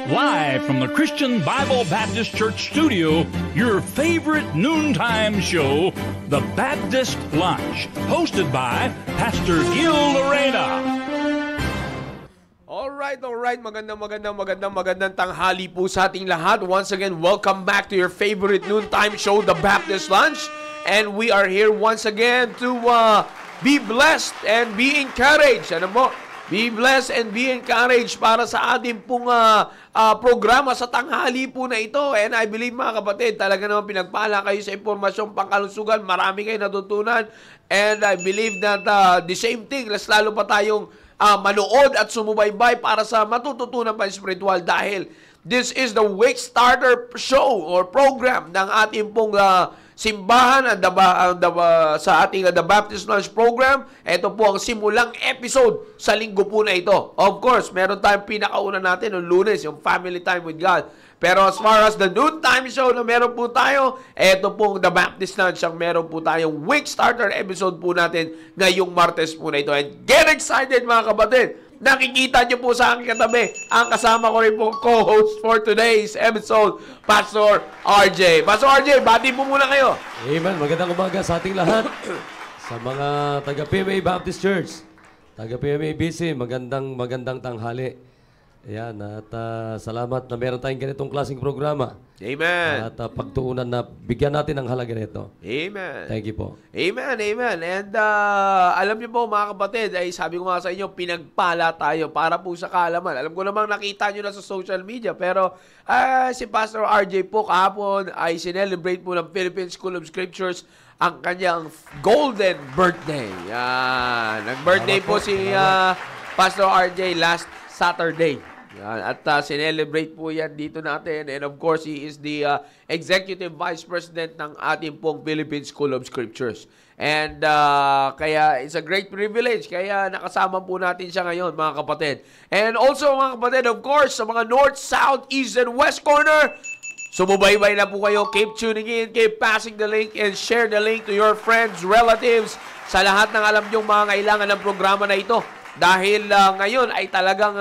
Live from the Christian Bible Baptist Church studio, your favorite noontime show, The Baptist Lunch, hosted by Pastor Gil Lorena. Alright. Magandang tanghali po sa ating lahat. Once again, welcome back to your favorite noontime show, The Baptist Lunch. And we are here once again to be blessed and be encouraged. Ano mo? Be blessed and be encouraged para sa ating pong programa sa tanghali po na ito. And I believe mga kapatid, talaga naman pinagpala kayo sa impormasyong pangkalusugan. Marami kayo natutunan. And I believe that the same thing, lalo pa tayong manood at sumubaybay para sa matututunan pa spiritual dahil this is the week starter show or program ng ating pong simbahan sa ating The Baptist Lunch program. Ito po ang simulang episode sa linggo po na ito. Of course, meron tayong pinakauna natin noong Lunes, yung Family Time with God. Pero as far as the noontime show na meron po tayo, ito pong The Baptist Lunch ang meron po tayong week starter episode po natin ngayong Martes po na ito. And get excited mga kapatid! Nakikita niyo po sa aking katabi, ang kasama ko rin po co-host for today's episode, Pastor RJ. Pastor RJ, bati po muna kayo. Amen. Magandang umaga sa ating lahat. Sa mga taga-PMA Baptist Church, taga-PMA BC, magandang tanghali. Ayan, at salamat na meron tayong ganitong klaseng programa. Amen. At pagtuunan na bigyan natin ng halaga nito. Amen. Thank you po. Amen. And alam niyo po mga kapatid, ay sabi ko nga sa inyo, pinagpala tayo para po sa kaalaman. Alam ko namang nakita niyo na sa social media, pero si Pastor RJ po kahapon ay sinelebrate po ng Philippine School of Scriptures ang kanyang golden birthday. Yan. Nag-birthday po si Pastor RJ last Saturday. Yan. At sinelebrate po yan dito natin. And of course, he is the Executive Vice President ng ating pong Philippine School of Scriptures. And kaya it's a great privilege. Kaya nakasama po natin siya ngayon, mga kapatid. And also, mga kapatid, of course, sa mga North, South, East, and West corner, sumubaybay na po kayo. Keep tuning in, keep passing the link, and share the link to your friends, relatives, sa lahat ng alam nyong mga kailangan ng programa na ito. Dahil ngayon ay talagang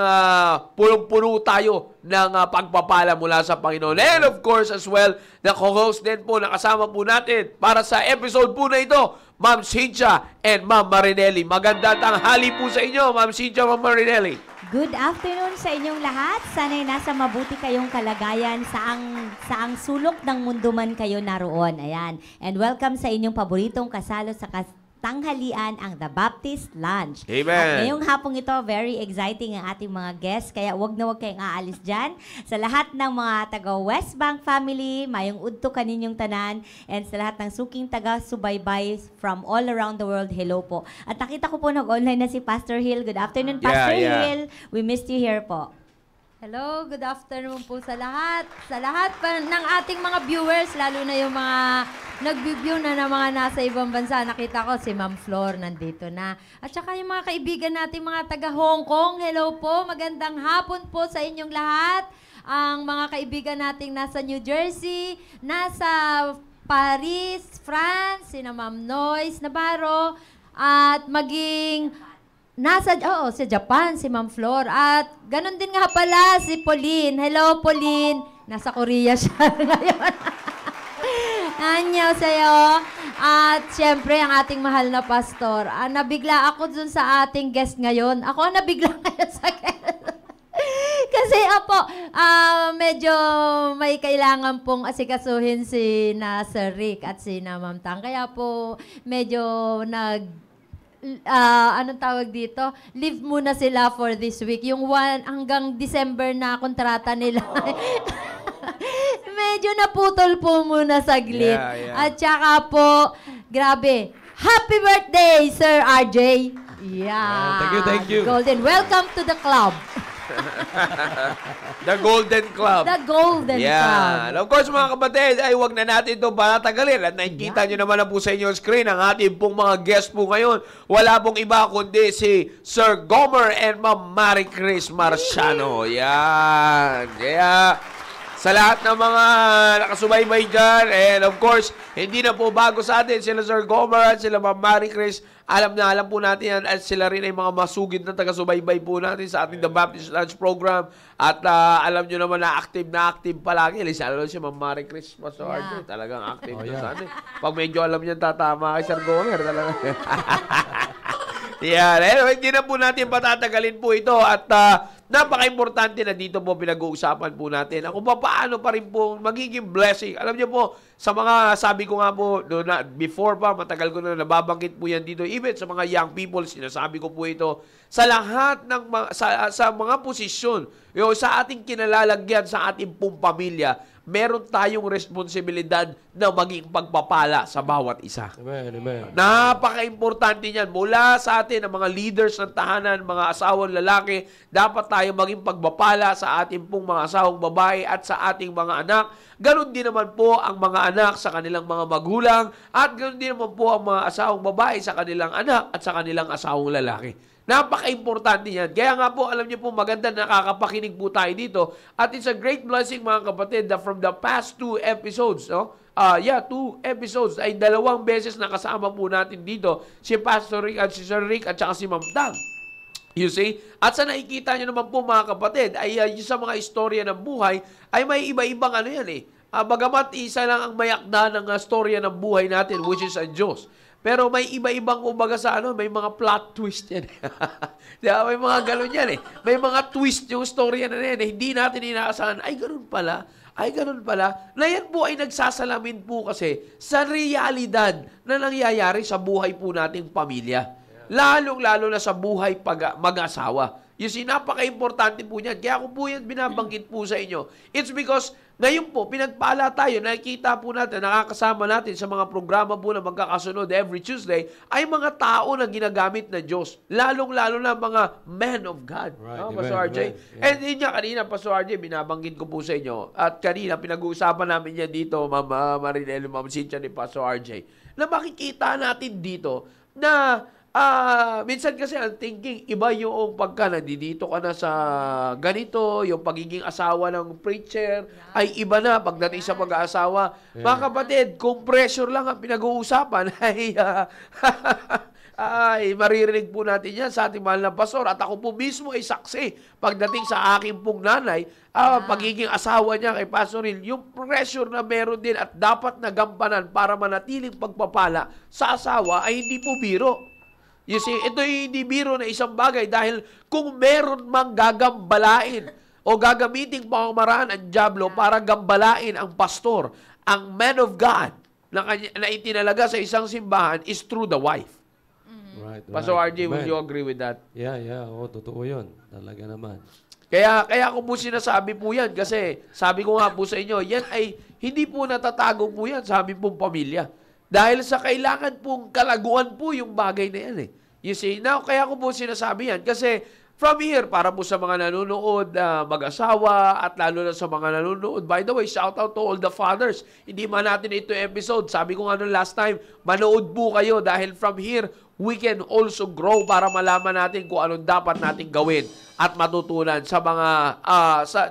punong-puno tayo ng pagpapala mula sa Panginoon. And of course as well, the co-host din po nakasama po natin para sa episode po na ito, Ma'am Cynthia and Ma'am Marinelli. Magandang tanghali po sa inyo, Ma'am Cynthia, Ma'am Marinelli. Good afternoon sa inyong lahat. Sana'y nasa mabuti kayong kalagayan saang sulok ng mundo man kayo naroon. Ayan. And welcome sa inyong paboritong kasalo sa tanghalian, ang The Baptist Lunch. Amen. At ngayong hapong ito, very exciting ang ating mga guests, kaya wag kayong aalis dyan. Sa lahat ng mga taga-West Bank family, mayong udto kaninyong tanan, and sa lahat ng suking taga-subaybay from all around the world, hello po. At nakita ko po nag-online na si Pastor Hill. Good afternoon, Pastor Hill. We missed you here po. Hello, good afternoon po sa lahat. Sa lahat pa ng ating mga viewers, lalo na yung mga nag-view na ng mga nasa ibang bansa. Nakita ko si Ma'am Flor nandito na. At saka yung mga kaibigan natin, mga taga Hong Kong, hello po. Magandang hapon po sa inyong lahat. Ang mga kaibigan nating nasa New Jersey, nasa Paris, France, sina Ma'am Noyce Navarro, at maging sa Japan, si Ma'am Flor. At ganun din nga pala si Pauline. Hello, Pauline. Nasa Korea siya ngayon. Anyo sa'yo. At syempre, ang ating mahal na pastor. Nabigla ako dun sa ating guest ngayon. Ako nabigla ngayon sa guest. Kasi medyo may kailangan pong asikasuhin si Sir Rick at si Ma'am Tang. Kaya po, medyo anong tawag dito? Leave muna sila for this week. Yung hanggang December na kontrata nila. Medyo naputol po muna saglit. Yeah. At saka po, grabe, happy birthday, Sir RJ. Yeah. Thank you. Golden. Welcome to the club. The Golden Club. The Golden Club. And of course, mga kapatid, ay wag na natin ito palatagalin. At nakikita nyo naman na po sa inyong screen ang ating pong mga guest po ngayon. Wala pong iba kundi si Sir Gomer and Ma'am Marie Chris Marciano. Yan. Kaya sa lahat ng mga nakasubaybay dyan. And of course, hindi na po bago sa atin sila Sir Gomer at sila Ma'am Marie Chris. Alam po natin yan at sila rin ay mga masugid na taga-subaybay po natin sa ating The Baptist Lunch Program. At alam nyo naman na active palagi. Lalo si Ma'am Marie Chris, Pastor RJ, talagang active na sa atin. Pag medyo alam niya tatama kay Sir Gomer, talaga. Yan. Anyway, hindi na po natin patatagalin po ito at napaka-importante na dito po pinag-uusapan po natin. Kung paano pa rin po magiging blessing. Alam niyo po, sa mga sabi ko nga po, before pa, matagal ko na nababanggit po yan dito. Even sa mga young people, sinasabi ko po ito. Sa lahat ng sa mga posisyon, sa ating kinalalagyan, sa ating pong pamilya, meron tayong responsibilidad na maging pagpapala sa bawat isa. Amen, amen. Napaka-importante niyan. Mula sa atin, ang mga leaders ng tahanan, mga asawang lalaki, dapat tayo maging pagpapala sa ating pong mga asawang babae at sa ating mga anak. Ganon din naman po ang mga anak sa kanilang mga magulang at ganon din naman po ang mga asawang babae sa kanilang anak at sa kanilang asawang lalaki. Napaka-importante yan. Kaya nga po, alam niyo po, maganda nakakapakinig po tayo dito. At it's a great blessing, mga kapatid, that from the past 2 episodes, 2 episodes, ay 2 beses nakasama po natin dito si Pastor Rick at si Sir Rick at saka si Ma'am Tang. You see? At sa nakikita niyo naman po, mga kapatid, ay sa mga istorya ng buhay, ay may iba-ibang bagamat isa lang ang mayakda ng storya ng buhay natin, which is ang Diyos. Pero may iba-ibang kumbaga may mga plot twist yan. Diba? May mga gano'n yan May mga twist yung storya na yan Hindi natin inaasahan, ay ganun pala. Na yan po ay nagsasalamin po kasi sa realidad na nangyayari sa buhay po nating pamilya. Lalong-lalo na sa buhay mag-asawa. You see, napaka-importante po yan. Kaya kung po yan binabanggit po sa inyo, it's because ngayon po, pinagpala tayo, nakikita po natin, nakakasama natin sa mga programa po na magkakasunod every Tuesday, ay mga tao na ginagamit ng Diyos. Lalong-lalo na mga men of God. Right, Pastor RJ? right, yeah. And yun nga, kanina, Pastor RJ, binabanggit ko po sa inyo. At kanina, pinag-uusapan namin yan dito, Ma'am Marinelli, Ma'am Cynthia ni Pastor RJ, na makikita natin dito na minsan kasi ang thinking, iba yung pagka nandito ka na sa ganito, yung pagiging asawa ng preacher, ay iba na pagdating sa pag-aasawa. Mga kapatid, kung pressure lang ang pinag-uusapan, ay maririnig po natin yan sa ating mahal na pastor. At ako po mismo ay saksi pagdating sa aking pong nanay, pagiging asawa niya kay Pastor Hill, yung pressure na meron din at dapat nagampanan para manatiling pagpapala sa asawa ay hindi po biro. You see, ito hindi biro na isang bagay dahil kung meron mang gagambalain o gagamiting pamamaraan ang dyablo para gambalain ang pastor, ang man of God na itinalaga sa isang simbahan is through the wife. Right. Pastor RJ, would you agree with that? Yeah. Oo, totoo yun. Talaga naman. Kaya ko po sinasabi po yan kasi sabi ko nga po sa inyo, yan ay hindi po natatago po yan sa aming pong pamilya. Dahil sa kailangan pong kalaguan po yung bagay na yan You see, now kaya ko po sinasabi yan kasi from here, para po sa mga nanonood, mag-asawa at lalo na sa mga nanonood, by the way, shout out to all the fathers. Hindi man natin ito episode. Sabi ko nga nung last time, manood po kayo dahil from here, we can also grow para malaman natin kung anong dapat nating gawin at matutunan sa mga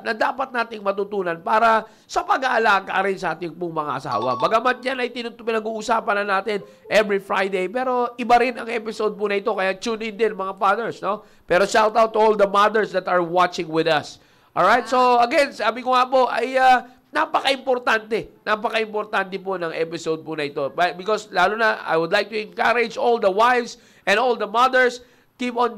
na dapat nating matutunan para sa pag-aalaga rin sa ating pong mga asawa. Bagamat yan ay pinag-uusapan na natin every Friday, pero iba rin ang episode po na ito, kaya tune in din mga fathers, no? Pero shout out to all the mothers that are watching with us. Alright, so again, sabi ko nga po ay napaka-importante po ng episode po na ito. Because lalo na, I would like to encourage all the wives and all the mothers keep on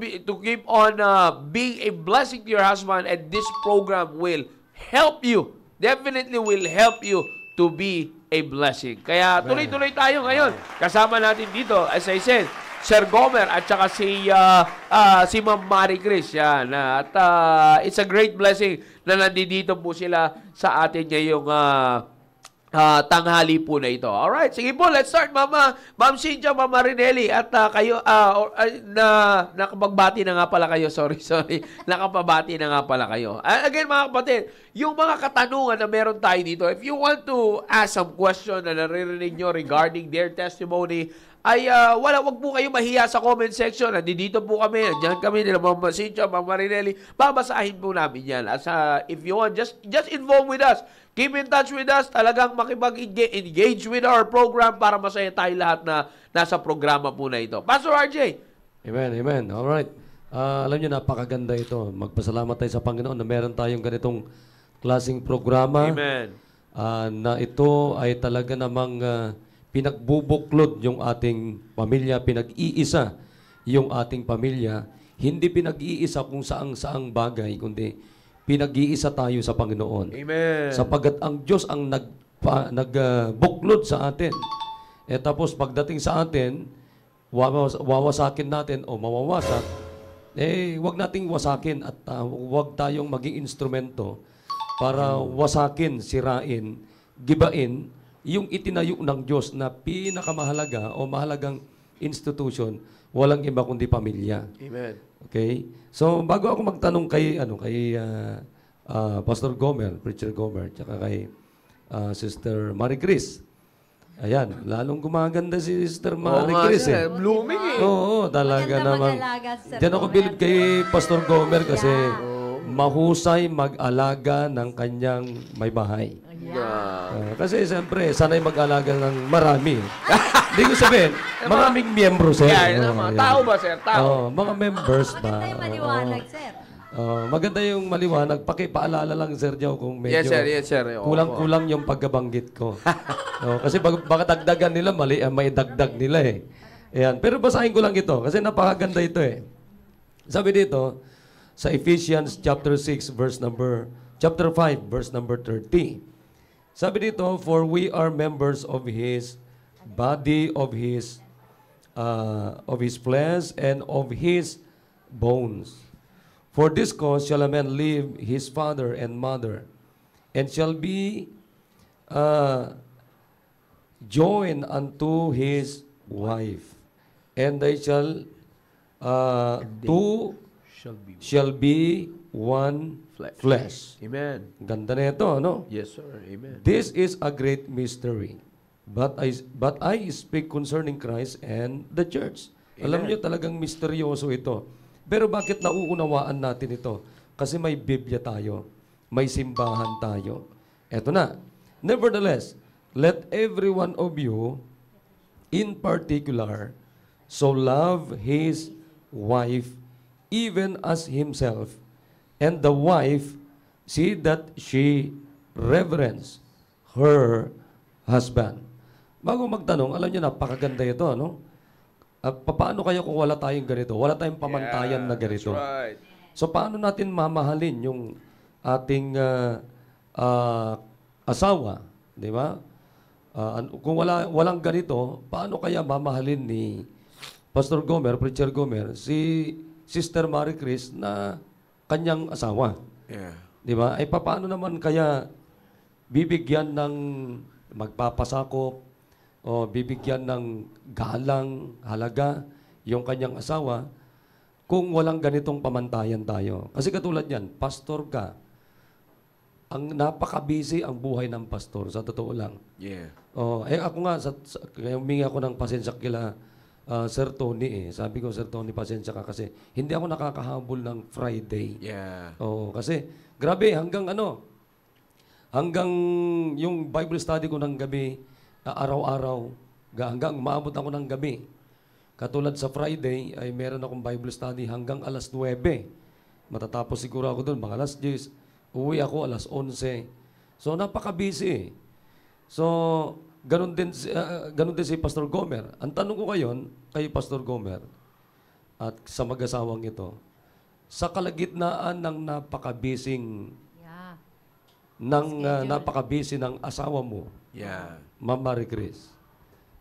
being a blessing to your husband, and this program will help you. Definitely will help you to be a blessing. Kaya tuloy-tuloy tayo ngayon. Kasama natin dito, as I said, Sir Gomer at saka si Ma'am Marie Chris. Yan. At it's a great blessing na nandito po sila sa atin ngayong tanghali po na ito. Alright, sige po, let's start, Ma'am Cynthia, Ma'am Marinelli, at kayo, nakapagbati na nga pala kayo, sorry, nakapabati na nga pala kayo. Again, mga kapatid, yung mga katanungan na meron tayo dito, if you want to ask some question na naririnig nyo regarding their testimony, ay wag po kayo mahiya sa comment section. Nandito po kami, nandiyan kami nila Ma'am Cynthia, Ma'am Marinelli. Babasahin po namin yan. As if you want, just involve with us. keep in touch with us. Talagang makipag-engage with our program para masaya tayo lahat na nasa programa po na ito. Pastor RJ. Amen, amen. Alright. Alam niyo, napakaganda ito. Magpasalamat tayo sa Panginoon na meron tayong ganitong klaseng programa. Amen. Na ito ay talaga namang pinagbubuklod yung ating pamilya, pinag-iisa yung ating pamilya. Hindi pinag-iisa kung saang-saang bagay, kundi pinag-iisa tayo sa Panginoon. Amen. Sapagkat ang Diyos ang nagbuklod sa atin. Tapos pagdating sa atin, wawasakin natin o mawawasak, wag nating wasakin at wag tayong maging instrumento para wasakin, sirain, gibain yung itinayo ng Diyos na pinakamahalaga o mahalagang institution, walang iba kundi pamilya. Amen. Okay? So, bago ako magtanong kay Pastor Gomer, Preacher Gomer, tsaka kay Sister Marie Chris. Ayan, lalong gumaganda si Sister Marie Chris. Blooming eh. Oo, talaga Maganda naman. mag-alaga, Sir Diyan ako Gomer. bilib kay Pastor Gomer kasi mahusay mag-alaga ng kanyang may bahay. Kasi siyempre, sanay mag-alaga ng marami. Hindi ko sabihin, maraming miyembro, sir. Yeah, tao ba, sir? Tao. Mga members ba? Maganda yung maliwanag, Sir. Maganda yung maliwanag. Pakipaalala lang, Sir Joe, kung medyo Yes, sir. kulang-kulang yung pagkabanggit ko. Kasi baka dagdagan nila, mali, may dagdag nila eh. Ayan. Pero basahin ko lang ito kasi napakaganda ito eh. Sabi dito, sa Ephesians chapter 5, verse number 30. Sabi dito, for we are members of His body, of His flesh, and of His bones. For this cause shall a man leave his father and mother, and shall be joined unto his wife, and they shall shall be one flesh. Amen. Ganda na ito, no? Yes, sir. Amen. This is a great mystery. But I speak concerning Christ and the church. Alam niyo, talagang misteryoso ito. Pero bakit nauunawaan natin ito? Kasi may Biblia tayo. May simbahan tayo. Eto na. Nevertheless, let every one of you, in particular, so love his wife, even as himself, and the wife, see that she reverence her husband. Bago magtanong, alam niyo, napakaganda ito, no? Paano kaya kung wala tayong ganito? Wala tayong pamantayan na ganito. That's right. So, paano natin mamahalin yung ating asawa? Di ba? Kung walang ganito, paano kaya mamahalin ni Pastor Gomer, Preacher Gomer, si Sister Marie Chris na kanyang asawa? Yeah. Di ba? Ay paano naman kaya bibigyan ng magpapasakop o bibigyan ng galang, halaga yung kanyang asawa kung walang ganitong pamantayan tayo? Kasi katulad yan, pastor ka, ang napaka-busy ang buhay ng pastor, sa totoo lang. Yeah. Ako nga, kaya humingi ako ng pasensya kila Sir Tony eh. Sabi ko, Sir Tony, pasensya ka kasi hindi ako nakakahabol ng Friday. Yeah. Kasi grabe, hanggang yung Bible study ko ng gabi, araw-araw, hanggang maabot ako ng gabi. Katulad sa Friday, ay meron akong Bible study hanggang alas 9. Matatapos siguro ako doon, mga alas 10. Uwi ako alas 11. So, napaka-busy. So, ganun din si Pastor Gomer. Ang tanong ko ngayon, kay Pastor Gomer, at sa mag-asawang ito, sa kalagitnaan ng napaka-busy ng asawa mo, Yeah. Ma'am Marie Chris,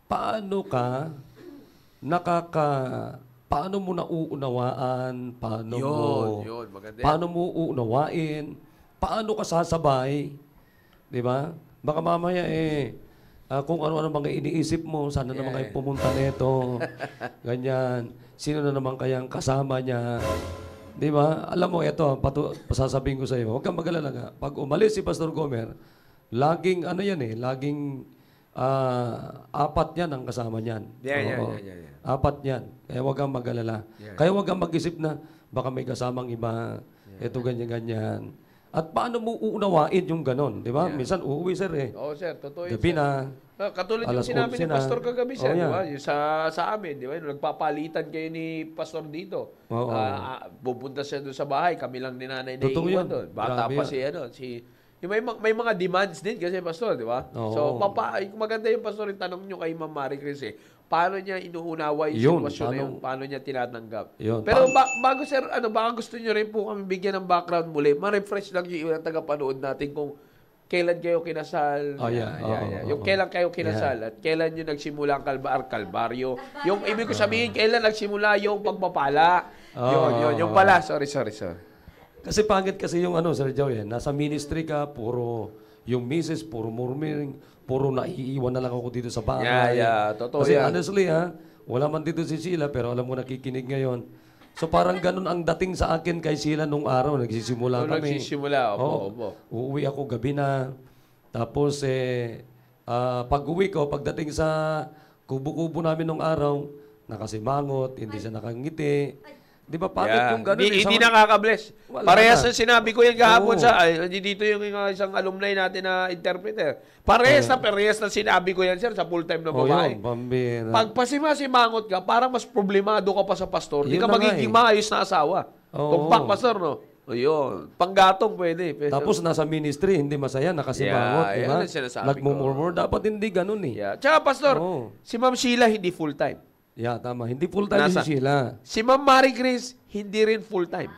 paano mo nauunawaan, Yun, maganda yan. paano mo uunawain, paano ka sasabay, di ba? Baka mamaya kung ano-ano mga iniisip mo, sana naman kayo pumunta nito, ganyan, sino na naman kayang kasama niya, di ba? Alam mo, ito, pasasabihin ko sa iyo, huwag kang mag-alala nga. Pag umalis si Pastor Gomer, laging apat yan ang kasama niyan. Yeah. Apat yan. Kaya huwag kang mag-alala. Yeah. Kaya huwag kang mag-isip na baka may kasamang iba, ito ganyan-ganyan. At paano mo uunawain yung ganon, di ba? Minsan uuwi, sir, eh. Oo, sir. Totoo yun, Gabi sir. na. Katulad yung Alas sinabi ni 11 na. Pastor kagabi, sir, Oh, di yeah. ba? Yung sa amin, di ba? Yung nagpapalitan kayo ni Pastor dito. Oo. Pupunta siya doon sa bahay, kami lang ni nanay na Totoo iiwan yun. doon. Bata Grabe pa yan. yung may mga demands din kasi, Pastor, di ba? Oo. So, maganda yung Pastor, yung tanong nyo kay Ma'am Marie Chris, paano niya inuunawa yung Yun, sitwasyon na yun? Paano niya tinatanggap? Yun. Pero bago, sir, baka gusto nyo rin po kami bigyan ng background muli. Ma-refresh lang yung tagapanood natin kung kailan kayo kinasal. Oh, yeah. Yung kailan kayo kinasal at kailan nyo nagsimula ang kalbaryo. Yung ibig ko sabihin, kailan nagsimula yung pagpapala. Yung pala. Sorry. Kasi pangit kasi yung Sir Joey, nasa ministry ka, puro yung misis, puro murmuring, puro naiiwan na lang ako dito sa bahay. Totoo kasi yan. honestly, wala man dito si Sheila, pero alam mo nakikinig ngayon. So parang ganun ang dating sa akin kay Sheila nung araw, nagsisimula kami. Opo. Uuwi ako gabi na. Tapos pag-uwi ko, pagdating sa kubo-kubo namin nung araw, nakasimangot, hindi siya nakangiti. Di ba pangit yung ganun? Hindi nakaka-bless. Wala Parehas na. na sinabi ko yan kahapon Oo. dito yung isang alumni natin na interpreter. Parehas na sinabi ko yan, sir, sa full-time na babae. Yun, pambira. Pag pasimasimangot ka, parang mas problemado ka pa sa pastor. Hindi Yun ka na nga magiging maayos na asawa. Oo. Tumpak, pastor, no? Ayun. Panggatong pwede. Tapos nasa ministry, hindi masaya, nakasimangot, di ba? yan ang sinasabi ko. Nagmumurmur, dapat hindi ganun eh. Tsaka, pastor, Oo. si Ma'am Sheila hindi full-time. Tama. Hindi full-time si Sheila. Si Ma'am Marie Grace, hindi rin full-time.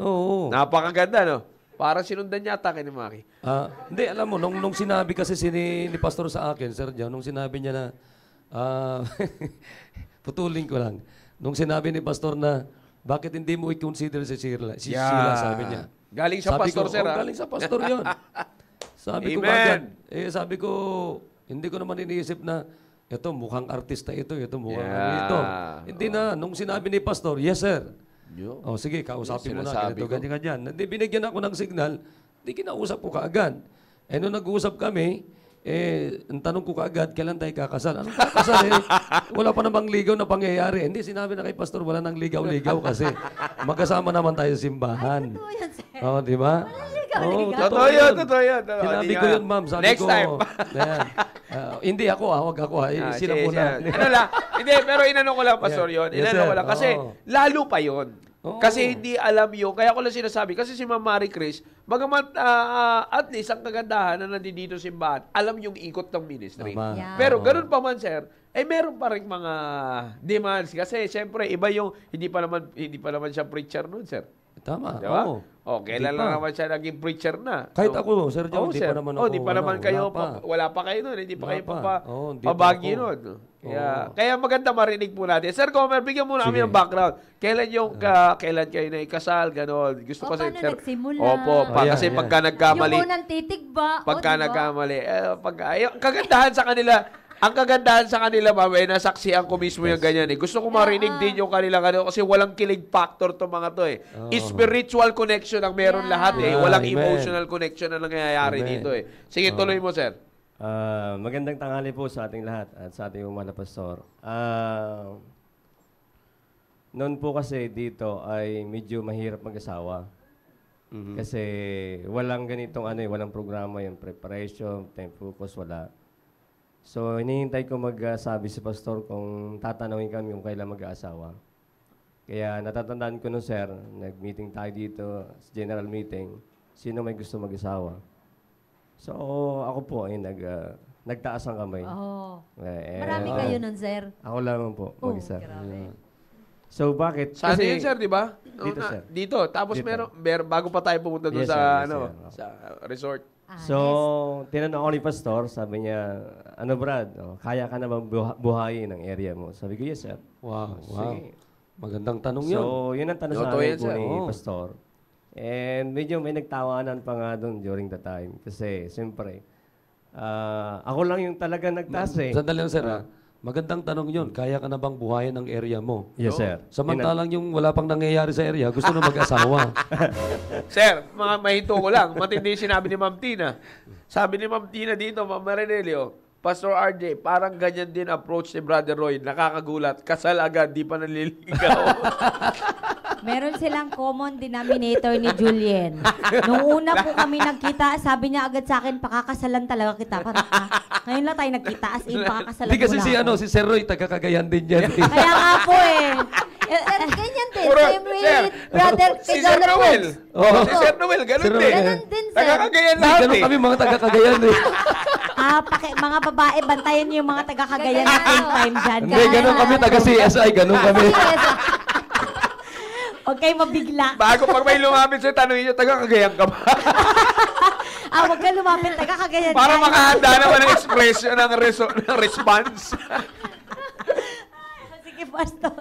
Oo. Napakaganda, no? Parang sinundan niya atake ni Maki. Hindi, alam mo, nung sinabi kasi ni Pastor sa akin, Sir John, nung sinabi niya na, putulin ko lang, nung sinabi ni Pastor na, bakit hindi mo i-consider si Sheila, sabi niya. Galing sa Sabi pastor, ko, sir, ha? galing sa Pastor yun. Sabi ko Amen. agad, sabi ko, hindi ko naman iniisip na, ito, mukhang artista ito mukhang ito. Hindi na, nung sinabi ni Pastor, yes, sir. Oh, sige, kausapin mo na, sinasabi ganito, ganyan. Hindi, binigyan ako ng signal, hindi kinausap ko kaagad. Nung nag-uusap kami, ang tanong ko kaagad, kailan tayo kakasal? Anong kakasal Wala pa namang ligaw na pangyayari. Hindi, sinabi na kay Pastor, wala nang ligaw-ligaw kasi magkasama naman tayo sa simbahan. Totoo yan, sir. Oh, di ba? Oh, Totoo yun. Sinabi ko yun, ma'am. Sabi Next ko, time. Ayan. Hindi ako, wag ako. Sila muna. Ano lang. Hindi, pero inano ko lang, pastor, yun. Yes, Inano sir. ko lang. Kasi, Oo. lalo pa yun. Oo. Kasi hindi alam yun. Kaya ko lang sinasabi. Kasi si Ma'am Marie Chris, bagamat at least ang kagandahan na nandito sa simbahan, alam yung ikot ng ministry. Tama. Yeah. Pero ganun pa man, sir, meron pa rin mga demands. Kasi, siyempre, iba yung, hindi pa naman siya preacher nun, sir. Tama. Di ba? Oo. Kailan Hindi lang pa. naman siya naging preacher na. Kahit ako, Sir John, hindi sir. pa naman ako. Di pa naman kayo, wala pa. wala pa kayo nun. Hindi pa Wala kayo pa. Oo, hindi pa pabagi ako. nun. Kaya maganda marinig po natin. Sir Comer, bigyan muna kami Sige. ng background. Kailan kayo na ikasal, gano'n. Gusto ko paano sir. nagsimula? Opo, kasi Ayan. pagka nagkamali, Yung unang titigba. pagka diba? nagkamali, ang kagandahan sa kanila, ma'am, nasaksihan ko mismo yung ganyan eh. Gusto ko marinig din yung kanila kasi walang kilig factor to mga to eh. Spiritual connection ang meron lahat eh. Yeah, Walang amen. emotional connection na nangyayari Amen. dito eh. Sige, tuloy mo, sir. Magandang tanghali po sa ating lahat at sa ating mga pastor. Noon po kasi dito ay medyo mahirap mag-asawa. Kasi walang ganitong walang programa yung preparation, time focus, wala. So, hinihintay ko magsabi si pastor kung tatanungin kami kung kailan mag-aasawa. Kaya natatandaan ko nun, sir, nag-meeting tayo dito sa general meeting, sino may gusto mag-asawa. So, ako po ay nagtaas ang kamay. Oh. Eh, Marami kayo nun, sir. Ako lamang po, Oh, mag-isa. grabe. So, bakit? Saan yun, sir, di ba? Dito, sir. Dito. Tapos Dito. meron bago pa tayo pumunta doon Yes, sa, sir. Yes, sir. sa resort. So, tinanong ako ni pastor, sabi niya, Brad, kaya ka na bang buhayin ang area mo? Sabi ko, yes, sir. Wow. Sige. Magandang tanong yun. So, yun ang tanong sa Totoo akin yan, po sir. ni Oo. pastor. And medyo may nagtawanan pa nga doon during the time. Kasi, siyempre, ako lang yung talaga nagtaas eh. Sandali lang, sir. Magandang tanong yun. Kaya ka na bang buhayin ang area mo? Yes, sir. Samantalang yung wala pang nangyayari sa area, gusto na mag-asawa. Sir, mga mahito ko lang. Matindi yung sinabi ni Ma'am Tina. Sabi ni Ma'am Tina dito, Ma'am Marinelio, Pastor RJ, parang ganyan din approach ni Brother Roy. Nakakagulat. Kasal agad, di pa naliligaw. Meron silang common denominator ni Julien. Nung una po kami nagkita, sabi niya agad sa akin, pakakasalan talaga kita. Parang, ngayon lang tayo nagkita, as in, pakakasalan Hindi kasi mo na si, ako. si Sir Roy, taga-Cagayan din yan. Kaya nga po eh. Ganyan din. Puro- Same Sir, with brother Si kay Sir Jonathan. Noel. Oo. Si Sir Noel, ganun Sir din. Noel. Ganun din, sir. Nagkakagayan lahat Ganun eh. kami mga taga-Cagayan eh. Mga babae, bantayan niyo yung mga taga-Cagayan at same time dyan. Hindi, ganun kami, taga-CSI, ganun kami. Yes. Huwag kayo mabigla. Bago pag may lumapit sa'yo, tanongin nyo, taga-Cagayan ka ba? Huwag ka lumapit, taga-Cagayan Para dyan. makahanda naman ng expression, ng response. Sige, Pastor.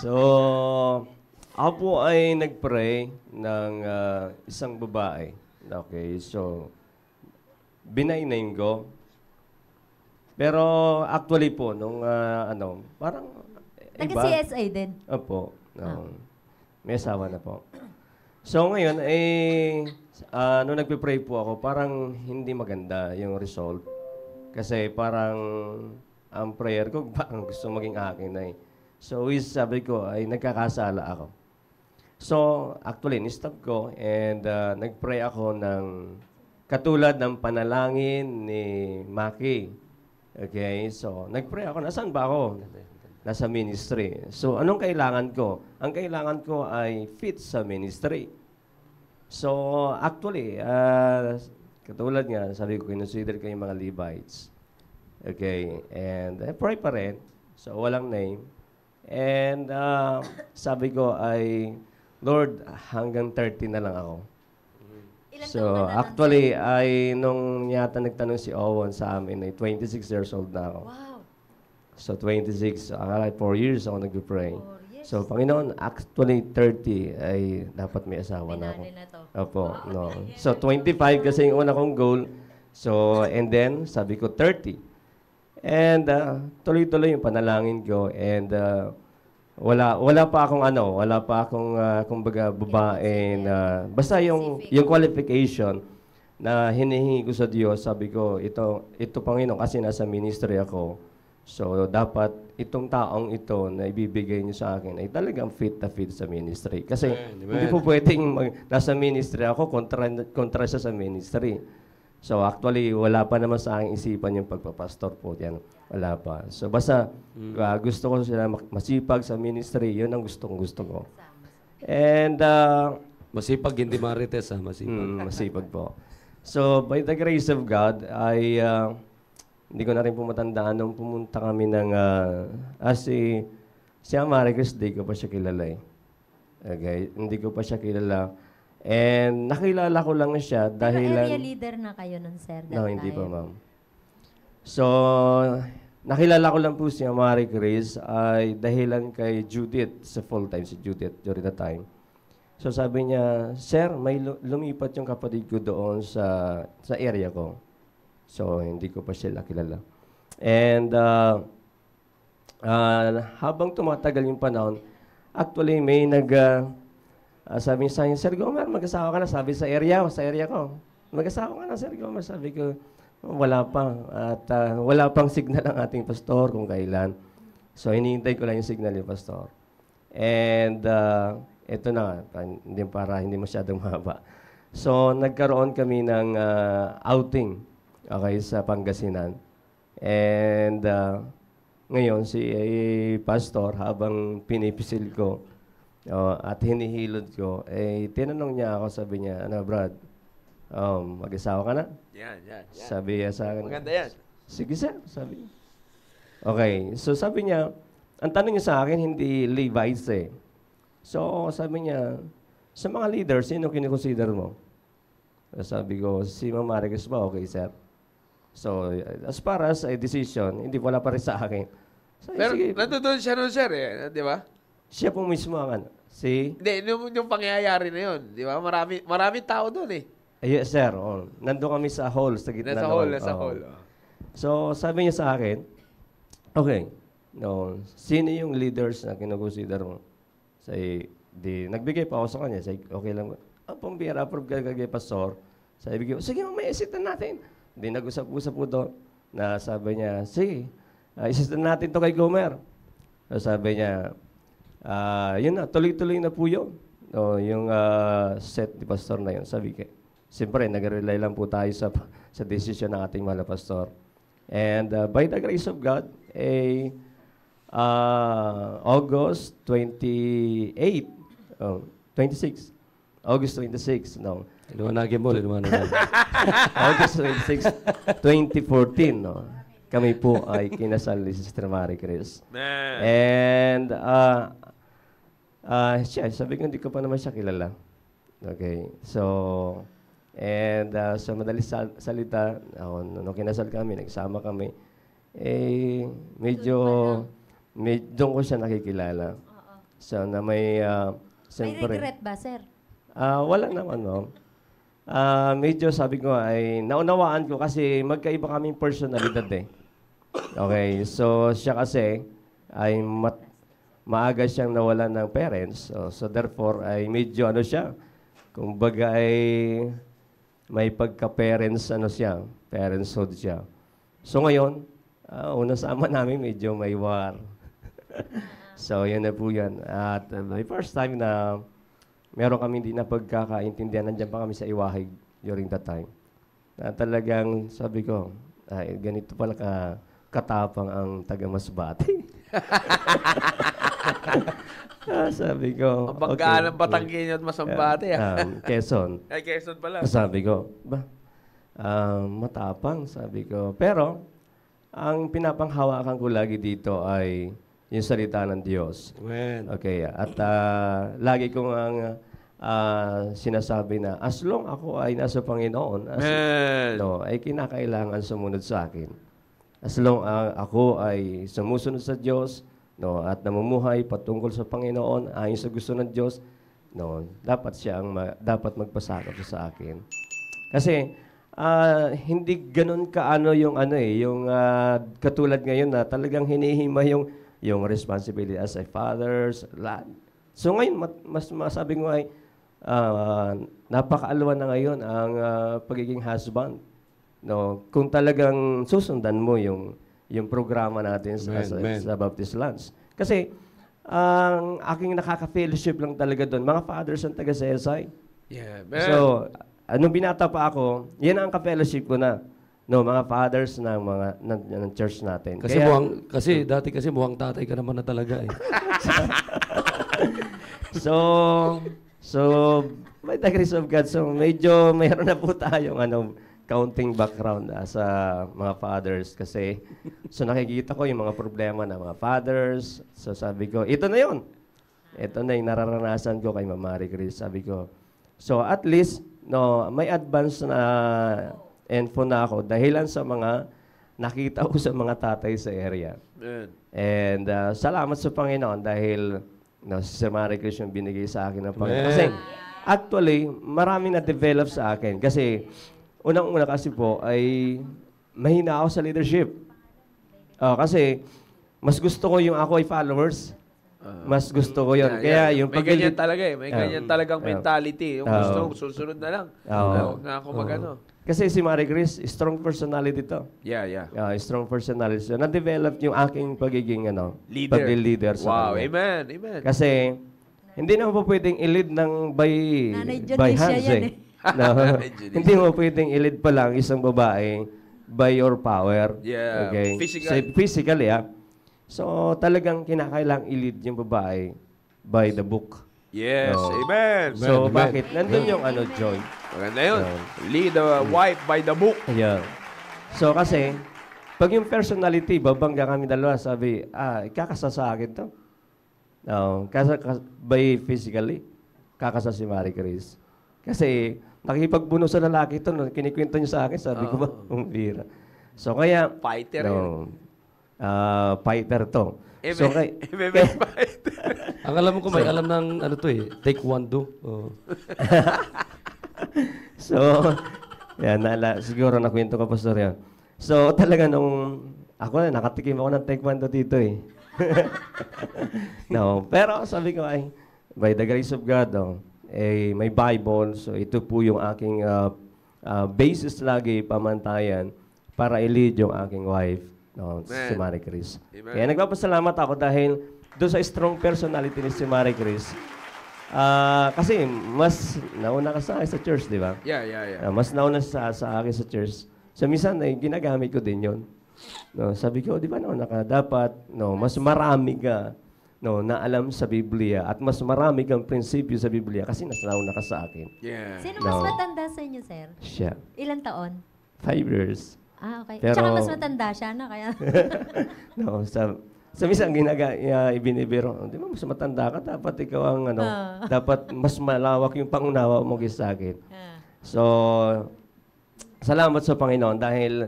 So, ako po ay nag-pray ng isang babae. Okay, so, binay-name ko. Pero actually po, nung parang Taga-CSI din. Opo. No. May asawa na po. So ngayon, nung nagpe-pray po ako, parang hindi maganda yung result. Kasi parang ang prayer ko, parang gusto maging akin na eh. So sabi ko, ay nagkakasala ako. So actually, ni-stop ko and nag-pray ako ng katulad ng panalangin ni Maki. Okay, so nag-pray ako. Nasaan ba ako? Nasa ministry. So, anong kailangan ko? Ang kailangan ko ay fit sa ministry. So, actually, katulad nga, sabi ko, consider ko yung mga Levites. Okay, and pray pa rin. So, walang name. And sabi ko ay, Lord, hanggang 30 na lang ako. So, actually, ay nung yata nagtanong si Owen sa amin, ay 26 years old na ako. Wow. So, 26, 4 years ako nag-pray. So, Panginoon, actually 30 ay dapat may asawa na ako. Na to. Opo, no. So, 25 kasi yung una kong goal. So, and then, sabi ko 30. And tuloy-tuloy yung panalangin ko. And wala pa akong kumbaga babae na, basta yung qualification na hinihingi ko sa Diyos, sabi ko, ito Panginoon, kasi nasa ministry ako. So, dapat itong taong ito na ibibigay niyo sa akin ay talagang fit na fit sa ministry. Kasi hindi po pwedeng nasa ministry ako, kontra siya sa ministry. So, actually, wala pa naman sa aking isipan yung pagpapastor po. Yan. Wala pa. So, basta gusto ko sila masipag sa ministry. Yun ang gusto ko. And, Masipag, hindi marites masipag. masipag po. So, by the grace of God, hindi ko na rin po matandaan nung pumunta kami ng, si Amaricus, hindi ko pa siya kilala eh. Okay, hindi ko pa siya kilala. And nakilala ko lang siya dahil Pero area leader na kayo nun, sir. No, hindi pa, ma'am. So, nakilala ko lang po si Amaricus ay dahilan kay Judith, sa full-time si Judith during the time. So sabi niya, Sir, may lumipat yung kapatid ko doon sa area ko. So, hindi ko pa sila kilala. And habang tumatagal yung panahon, actually may sabi niya sa akin, Sir Gomer, mag-asawa ka na. Sabi sa area ko, mag-asawa ka na, Sir Gomer. Sabi ko, wala pa. At wala pang signal ang ating pastor kung kailan. So, hinihintay ko lang yung signal ni pastor. And ito na, para hindi masyadong mahaba. So, nagkaroon kami ng outing. Okay, sa Pangasinan. And ngayon, si pastor, habang pinipisil ko at hinihilod ko, tinanong niya ako, sabi niya, Brad, mag-asawa ka na? Yan. Sabi niya sa akin. Maganda yan. Sige, sir, sabi niya. Okay, so sabi niya, ang tanong niya sa akin, hindi Levites eh. So, sabi niya, sa mga leaders, sino kinikonsider mo? Sabi ko, si Ma'am Maricus ba? Okay, sir. So, as far as a decision, hindi wala pa rin sa akin. So, Pero sige, nandun siya nun, sir, di ba? siya po mismo ang Hindi, yung pangyayari na yun, di ba? Maraming tao doon eh. Yes, sir. Nandun kami sa hall, sa gitna Nasa doon. hall. So, sabi niya sa akin, okay, sino yung leaders na kinukonsider mo? Nagbigay pa ako sa kanya. Okay lang. Pambira, approve ka kay pastor. Sabi ko, sige, may isitan natin. Hindi nag-usap-usap po doon na sabi niya, sige, isitan natin to kay Gomer. So sabi niya, Yun na, tuloy-tuloy na po yun. No, yung set ni pastor na yun, sabi ko. Siyempre, nag-rely lang po tayo sa decision ng ating mga pastor. And by the grace of God, August 26, August 26, no. Liwanagin mo, liwanagin. August 26, 2014, no. Kami po ay kinasal ni Sister Marie Chris. And siya, sabi ko, hindi ko pa naman siya kilala. Okay. So, and sa madaling salita, nung kinasal kami, nagsama kami, medyo doon ko siya nakikilala. So, na may, May regret ba, sir? wala naman, no. Medyo sabi ko ay naunawaan ko kasi magkaiba kaming personalidad eh. Okay, so siya kasi ay maaga siyang nawalan ng parents. So therefore ay medyo ano siya, kumbaga ay may pagka-parents ano siya, parentshood siya. So ngayon, una sama namin medyo may war. So yan na po yan. At my first time na meron kami hindi na pagkakaintindihan, nandiyan pa kami sa Iwahig during that time. Na talagang sabi ko, ay ganito pala katapang ang taga-Masbate. Sabi ko, Banggaan ng Batangueño at Masambate. Quezon. Ay, Quezon pala. Sabi ko, matapang, sabi ko. Pero, ang pinapanghawakan ko lagi dito ay yung salita ng Diyos. Amen. Okay, at lagi kong ang sinasabi na, as long ako ay nasa Panginoon, ay kinakailangan sumunod sa akin. As long ako ay sumusunod sa Diyos, at namumuhay patungkol sa Panginoon, ayon sa gusto ng Diyos, dapat siya ang dapat magpasakop sa akin. Kasi hindi ganun kaano yung yung katulad ngayon na talagang hinihima yung responsibility as a father. So ngayon mas masabi ko ay napakaalwan na ngayon ang pagiging husband. Kung talagang susundan mo yung programa natin sa Baptist Lunch. Kasi ang aking nakaka-fellowship lang talaga doon, mga fathers ang taga-CSI. Yeah, man. So, nung binata pa ako, yan ang ka-fellowship ko na. Mga fathers ng church natin. Kasi dati mukhang tatay ka naman na talaga eh. So by the grace of God, so medyo mayroon na po tayong counting background sa mga fathers kasi so nakikita ko yung mga problema ng mga fathers. So sabi ko, ito na yun. Ito na yung nararanasan ko kay Mama Marie Chris. Sabi ko, so at least may advance na info na ako dahilan sa mga nakita ko sa mga tatay sa area. And salamat sa Panginoon dahil si Sir Marie Chris yung binigay sa akin ng Panginoon. Kasi actually, maraming na-develop sa akin. Kasi unang-una kasi po ay mahina ako sa leadership. Kasi mas gusto ko yung ako ay followers. Mas gusto ko yun. Kaya yung may ganyan talaga eh. May ganyan talagang mentality. Yung gusto, susunod na lang. Huwag na ako magano. Kasi si Marie Chris, strong personality to. Yeah. Strong personality. So, na-develop yung aking pagiging leader sa amen. Kasi hindi na po pwedeng i-lead ng by hands eh. Hindi mo pwedeng i-lead pa lang isang babae by your power. Yeah. Okay? Physically, So, talagang kinakailangang i-lead yung babae by the book. Yes, amen. So, bakit? Nandun yung Joy. Maganda yun. Lead the wife by the book. Yeah. So, kasi, pag yung personality, babangga kami dalawa, sabi, kakasa sa akin to. By physically, kakasa si Marie Chris. Kasi, nakipagbuno sa lalaki ito, kinikwento niya sa akin, sabi ko ba, umbira. So, kaya, fighter yun. Fighter to. Fighter. Ang alam ko, may alam ng taekwondo. So, yan, siguro nakwento ko, Pastor, yan. So, talaga ako nakatikim ako ng taekwondo dito eh. Pero sabi ko ay, by the grace of God, may Bible, so ito po yung aking basis lagi, pamantayan, para i-lead yung aking wife, si Marie Chris. Kaya nagpapasalamat ako dahil doon sa strong personality ni si Marie Chris, kasi mas nauna ka sa akin sa church, di ba? Yeah. Mas nauna sa akin sa church. So, minsan, ginagamit ko din yun. No, sabi ko, di ba nauna ka? Dapat, mas marami ka na alam sa Biblia at mas marami kang prinsipyo sa Biblia kasi nas nauna ka sa akin. Yeah. Sino mas matanda sa inyo, sir? Siya. Ilang taon? 5 years. Okay. Pero- Tsaka mas matanda siya na kaya. No, sa minsan ibinibiro, di ba mas matanda ka, dapat ikaw ang dapat mas malawak yung pangunawa mo kaysa sa akin. So, salamat sa Panginoon dahil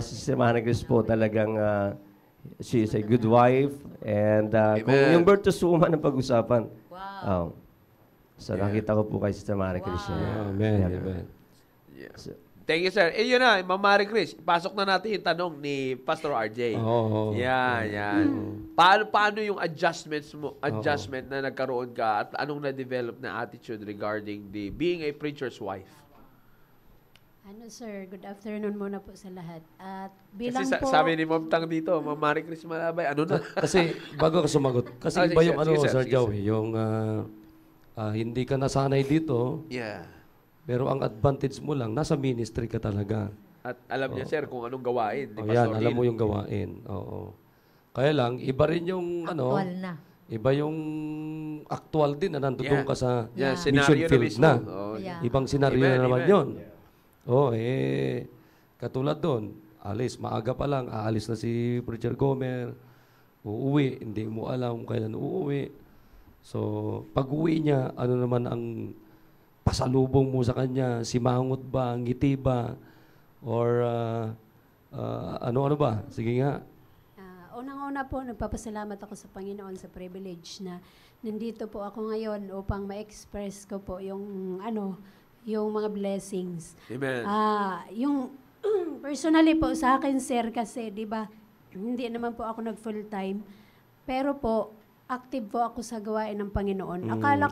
si Marie Chris po talagang she is a good wife and kung yung virtuous woman ang pag-usapan. Wow. So, nakita ko po kay Sister Marie Chris. Amen. Amen. Yeah. Thank you, sir. Yun na, Ma'am Marie Chris, pasok na natin yung tanong ni Pastor RJ. Yan. Paano yung adjustment na nagkaroon ka at anong na-develop na attitude regarding the being a preacher's wife? Sir, good afternoon muna po sa lahat. At bilang Kasi sabi ni Ma'am Tang dito, Ma'am Marie Chris Malabay, ano na? Kasi bago ka sumagot, kasi iba yung Sir Joey, yung hindi ka nasanay dito, pero ang advantage mo lang, nasa ministry ka talaga. At alam niya, sir, kung anong gawain. Di ba, Yan, alam mo yung gawain. Oo. Kaya lang, iba rin yung Actual na. Iba yung actual din na nandoon ka sa mission Senaryo na field mismo. na. Yeah. Ibang senaryo Amen, na naman amen. yun. Katulad doon, maaga pa lang, aalis na si Preacher Gomer, uuwi, hindi mo alam kung kailan uuwi. So, pag-uwi niya, ano naman ang pasalubong mo sa kanya? Simangot ba? Ngiti ba? Or ano ba? Sige nga. Unang-una po, nagpapasalamat ako sa Panginoon sa privilege na nandito po ako ngayon upang ma-express ko po yung yung mga blessings. Amen. Yung personally po sa akin, sir, kasi 'di ba, hindi naman po ako nag full-time, pero po active po ako sa gawain ng Panginoon. Akala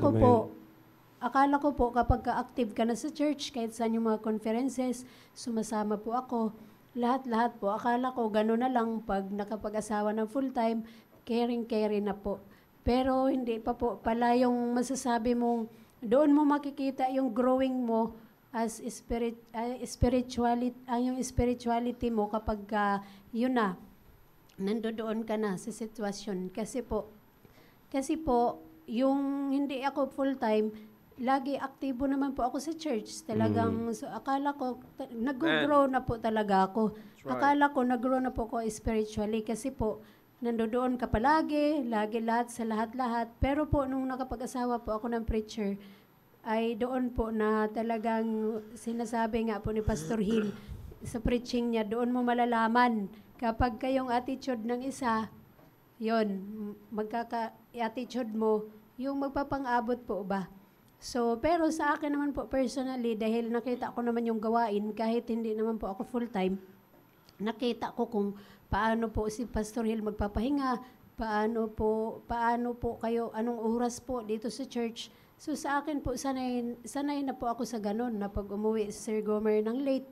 ko po kapag ka-active ka na sa church, kahit saan yung mga conferences, sumasama po ako. Lahat po. Akala ko gano'n na lang pag nakapag-asawa ng full-time, caring na po. Pero hindi pa po pala yung masasabi mong doon mo makikita yung growing mo as yung spirituality mo kapag yun na, nandoon ka na sa sitwasyon. Kasi po, yung hindi ako full-time, lagi aktibo naman po ako sa church. Talagang, so, akala ko, nag-grow na po talaga ako. Right. Akala ko, nag-grow na po ako spiritually kasi po, nandoon ka palagi, lagi lahat sa lahat-lahat. Pero po, nung nakapag-asawa po ako ng preacher, ay doon po na talagang sinasabi nga po ni Pastor Hill sa preaching niya, doon mo malalaman kapag kayong attitude ng isa, yon attitude mo, yung magpapang-abot po ba? So, pero sa akin naman po personally, dahil nakita ko naman yung gawain, kahit hindi naman po ako full-time, nakita ko kung paano po si Pastor Hill magpapahinga, paano po kayo, anong oras po dito sa church. So sa akin po, sanay na po ako sa ganun, na pag umuwi si Sir Gomer ng late,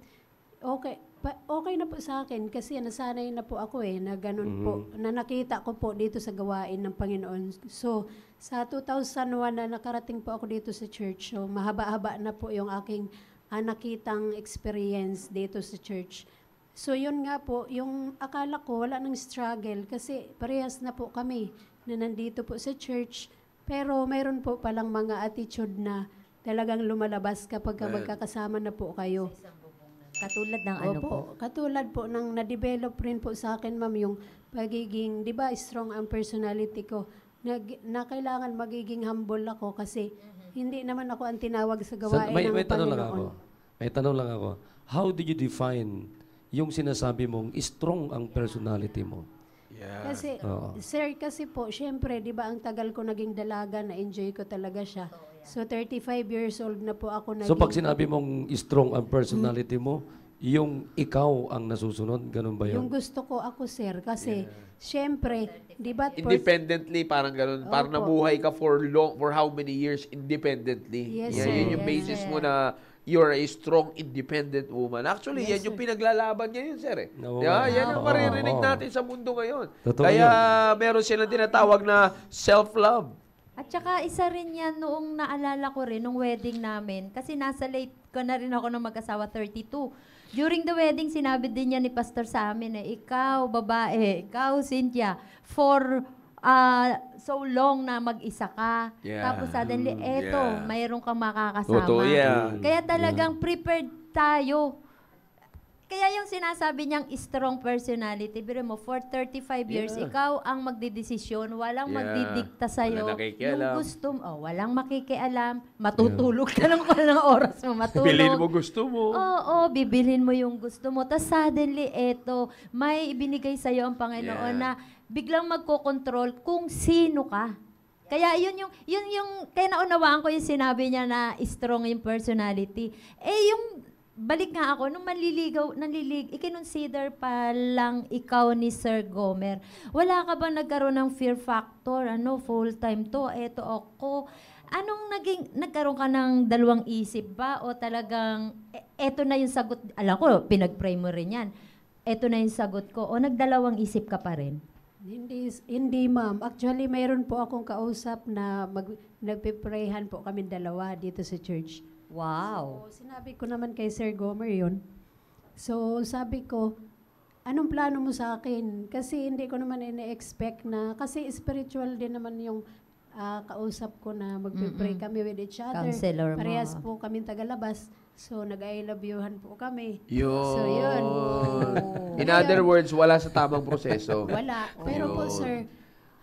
okay na po sa akin kasi nasanay na po ako na ganun po, na nakita ko po dito sa gawain ng Panginoon. So, sa 2001 na nakarating po ako dito sa church, so mahaba-haba na po yung aking nakitang experience dito sa church. So, yun nga po, yung akala ko wala nang struggle kasi parehas na po kami na nandito po sa church, pero mayroon po palang mga attitude na talagang lumalabas kapag magkakasama na po kayo. Katulad ng ano po? Katulad po ng na-develop rin po sa akin, ma'am, yung pagiging, di ba, strong ang personality ko, na kailangan magiging humble ako kasi hindi naman ako ang tinawag sa gawain ng Panginoon. May tanong lang ako. How did you define yung sinasabi mong strong ang personality mo? Yeah. Kasi, sir, kasi po, syempre, di ba, ang tagal ko naging dalaga, na-enjoy ko talaga siya. So, 35 years old na po ako naging... So pag sinabi mong strong ang personality mo, yung ikaw ang nasusunod? Ganun ba Yung yun? gusto ko ako, sir, kasi syempre, di ba, Independently, parang ganun. Parang Opo. nabuhay ka for how many years independently. Yes, Yan, sir. yun yung Yes, basis sir. mo na you're a strong, independent woman. Actually, Yes, yan yung sir. pinaglalaban ngayon, sir. Eh. Oo Di ba? nga. Yan ang Oo, maririnig oo. natin sa mundo ngayon. Totoo Kaya meron silang tinatawag na self-love. At saka isa rin yan noong naalala ko rin, nung wedding namin. Kasi nasa late ko na rin ako ng mag-asawa, 32. During the wedding, sinabi din niya ni Pastor sa amin ikaw, babae, ikaw, Cynthia, for so long na mag-isa ka. Yeah. Tapos suddenly, eto, Yeah. mayroon kang makakasama. Totoo yan. Kaya talagang prepared tayo. Kaya yung sinasabi niyang strong personality, biro mo, for 35 years, Yeah. ikaw ang magdidesisyon, walang Yeah. magdidikta sa'yo. Walang nakikialam. Yung gusto mo, walang makikialam, matutulog ka lang kung anong oras mo matulog. Bilhin mo gusto mo. Oo, bibilhin mo yung gusto mo. Tapos suddenly, eto, may ibinigay sa'yo ang Panginoon Yeah. na biglang magkocontrol kung sino ka. Kaya yun yung, kaya naunawaan ko yung sinabi niya na strong yung personality. Yung, balik nga ako, nung ikinonsider pa lang ikaw ni Sir Gomer, wala ka ba nagkaroon ng fear factor? Full-time to, eto ako. Nagkaroon ka ng dalawang isip ba? O talagang, eto na yung sagot, alam ko, pinag-pray mo rin yan. Eto na yung sagot ko. O nagdalawang isip ka pa rin? Hindi, ma'am. Actually, mayroon po akong kausap na nagpiprayhan po kami dalawa dito sa church. Wow. So, sinabi ko naman kay Sir Gomer yun. So, sabi ko, anong plano mo sa akin? Kasi hindi ko naman ina-expect na, kasi spiritual din naman yung kausap ko na magpipray kami with each other. Counselor mo. Parehas po kami tagalabas. So, nag-I love you-han po kami. Yun. So, yun. In other words, wala sa tamang proseso. Wala. Pero po, Yun. sir,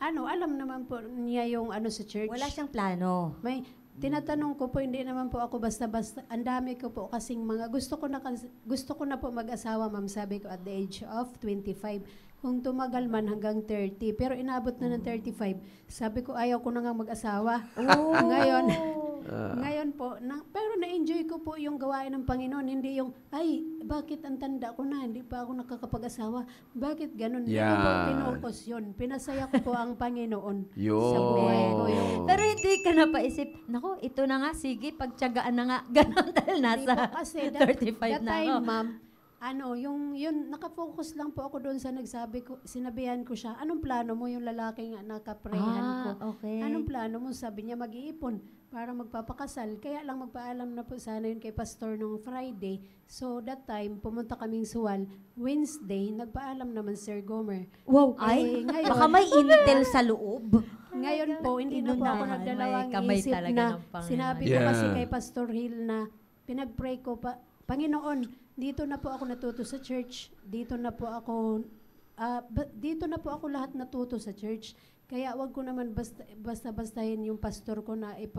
alam naman po niya yung sa church. Wala siyang plano. May tinatanong ko po, hindi naman po ako basta-basta. Ang dami ko po kasing mga gusto ko na po mag-asawa, ma'am, sabi ko at the age of 25. Kung tumagal man hanggang 30, pero inabot na ng 35. Sabi ko ayaw ko na nga mag-asawa. Ngayon po, pero na-enjoy ko po yung gawain ng Panginoon, hindi yung bakit ang tanda ko na, hindi pa ako nakakapag-asawa. Bakit ganun? Hindi ko po Yan. pinukos yun. Pinasaya ko po ang Panginoon Yun. sa buhay ko. Pero hindi ka napaisip, naku, ito na nga, sige, pagtyagaan na nga. Ganon dahil Hindi nasa po kasi 35 na time, ako. ma'am, yun, nakafocus lang po ako doon sa sinabihan ko siya, anong plano mo yung lalaki nga nakaprayhan ko? Okay. Anong plano mo? Sabi niya, mag-iipon para magpapakasal. Kaya lang magpaalam na po sana yun kay pastor nung Friday. So, that time, pumunta kaming Suwal. Wednesday, nagpaalam naman Sir Gomer. Wow, Ay, ngayon, Baka may intel sa loob. ngayon po, hindi na po ako Inunahan, nagdalawang may kamay isip talaga na ng Panginoon. sinabi ko Yeah. kasi kay Pastor Hill na pinag-pray ko pa, Panginoon, dito na po ako natuto sa church. Dito na po ako lahat natuto sa church. Kaya wag ko naman basta-bastahin yung pastor ko na yung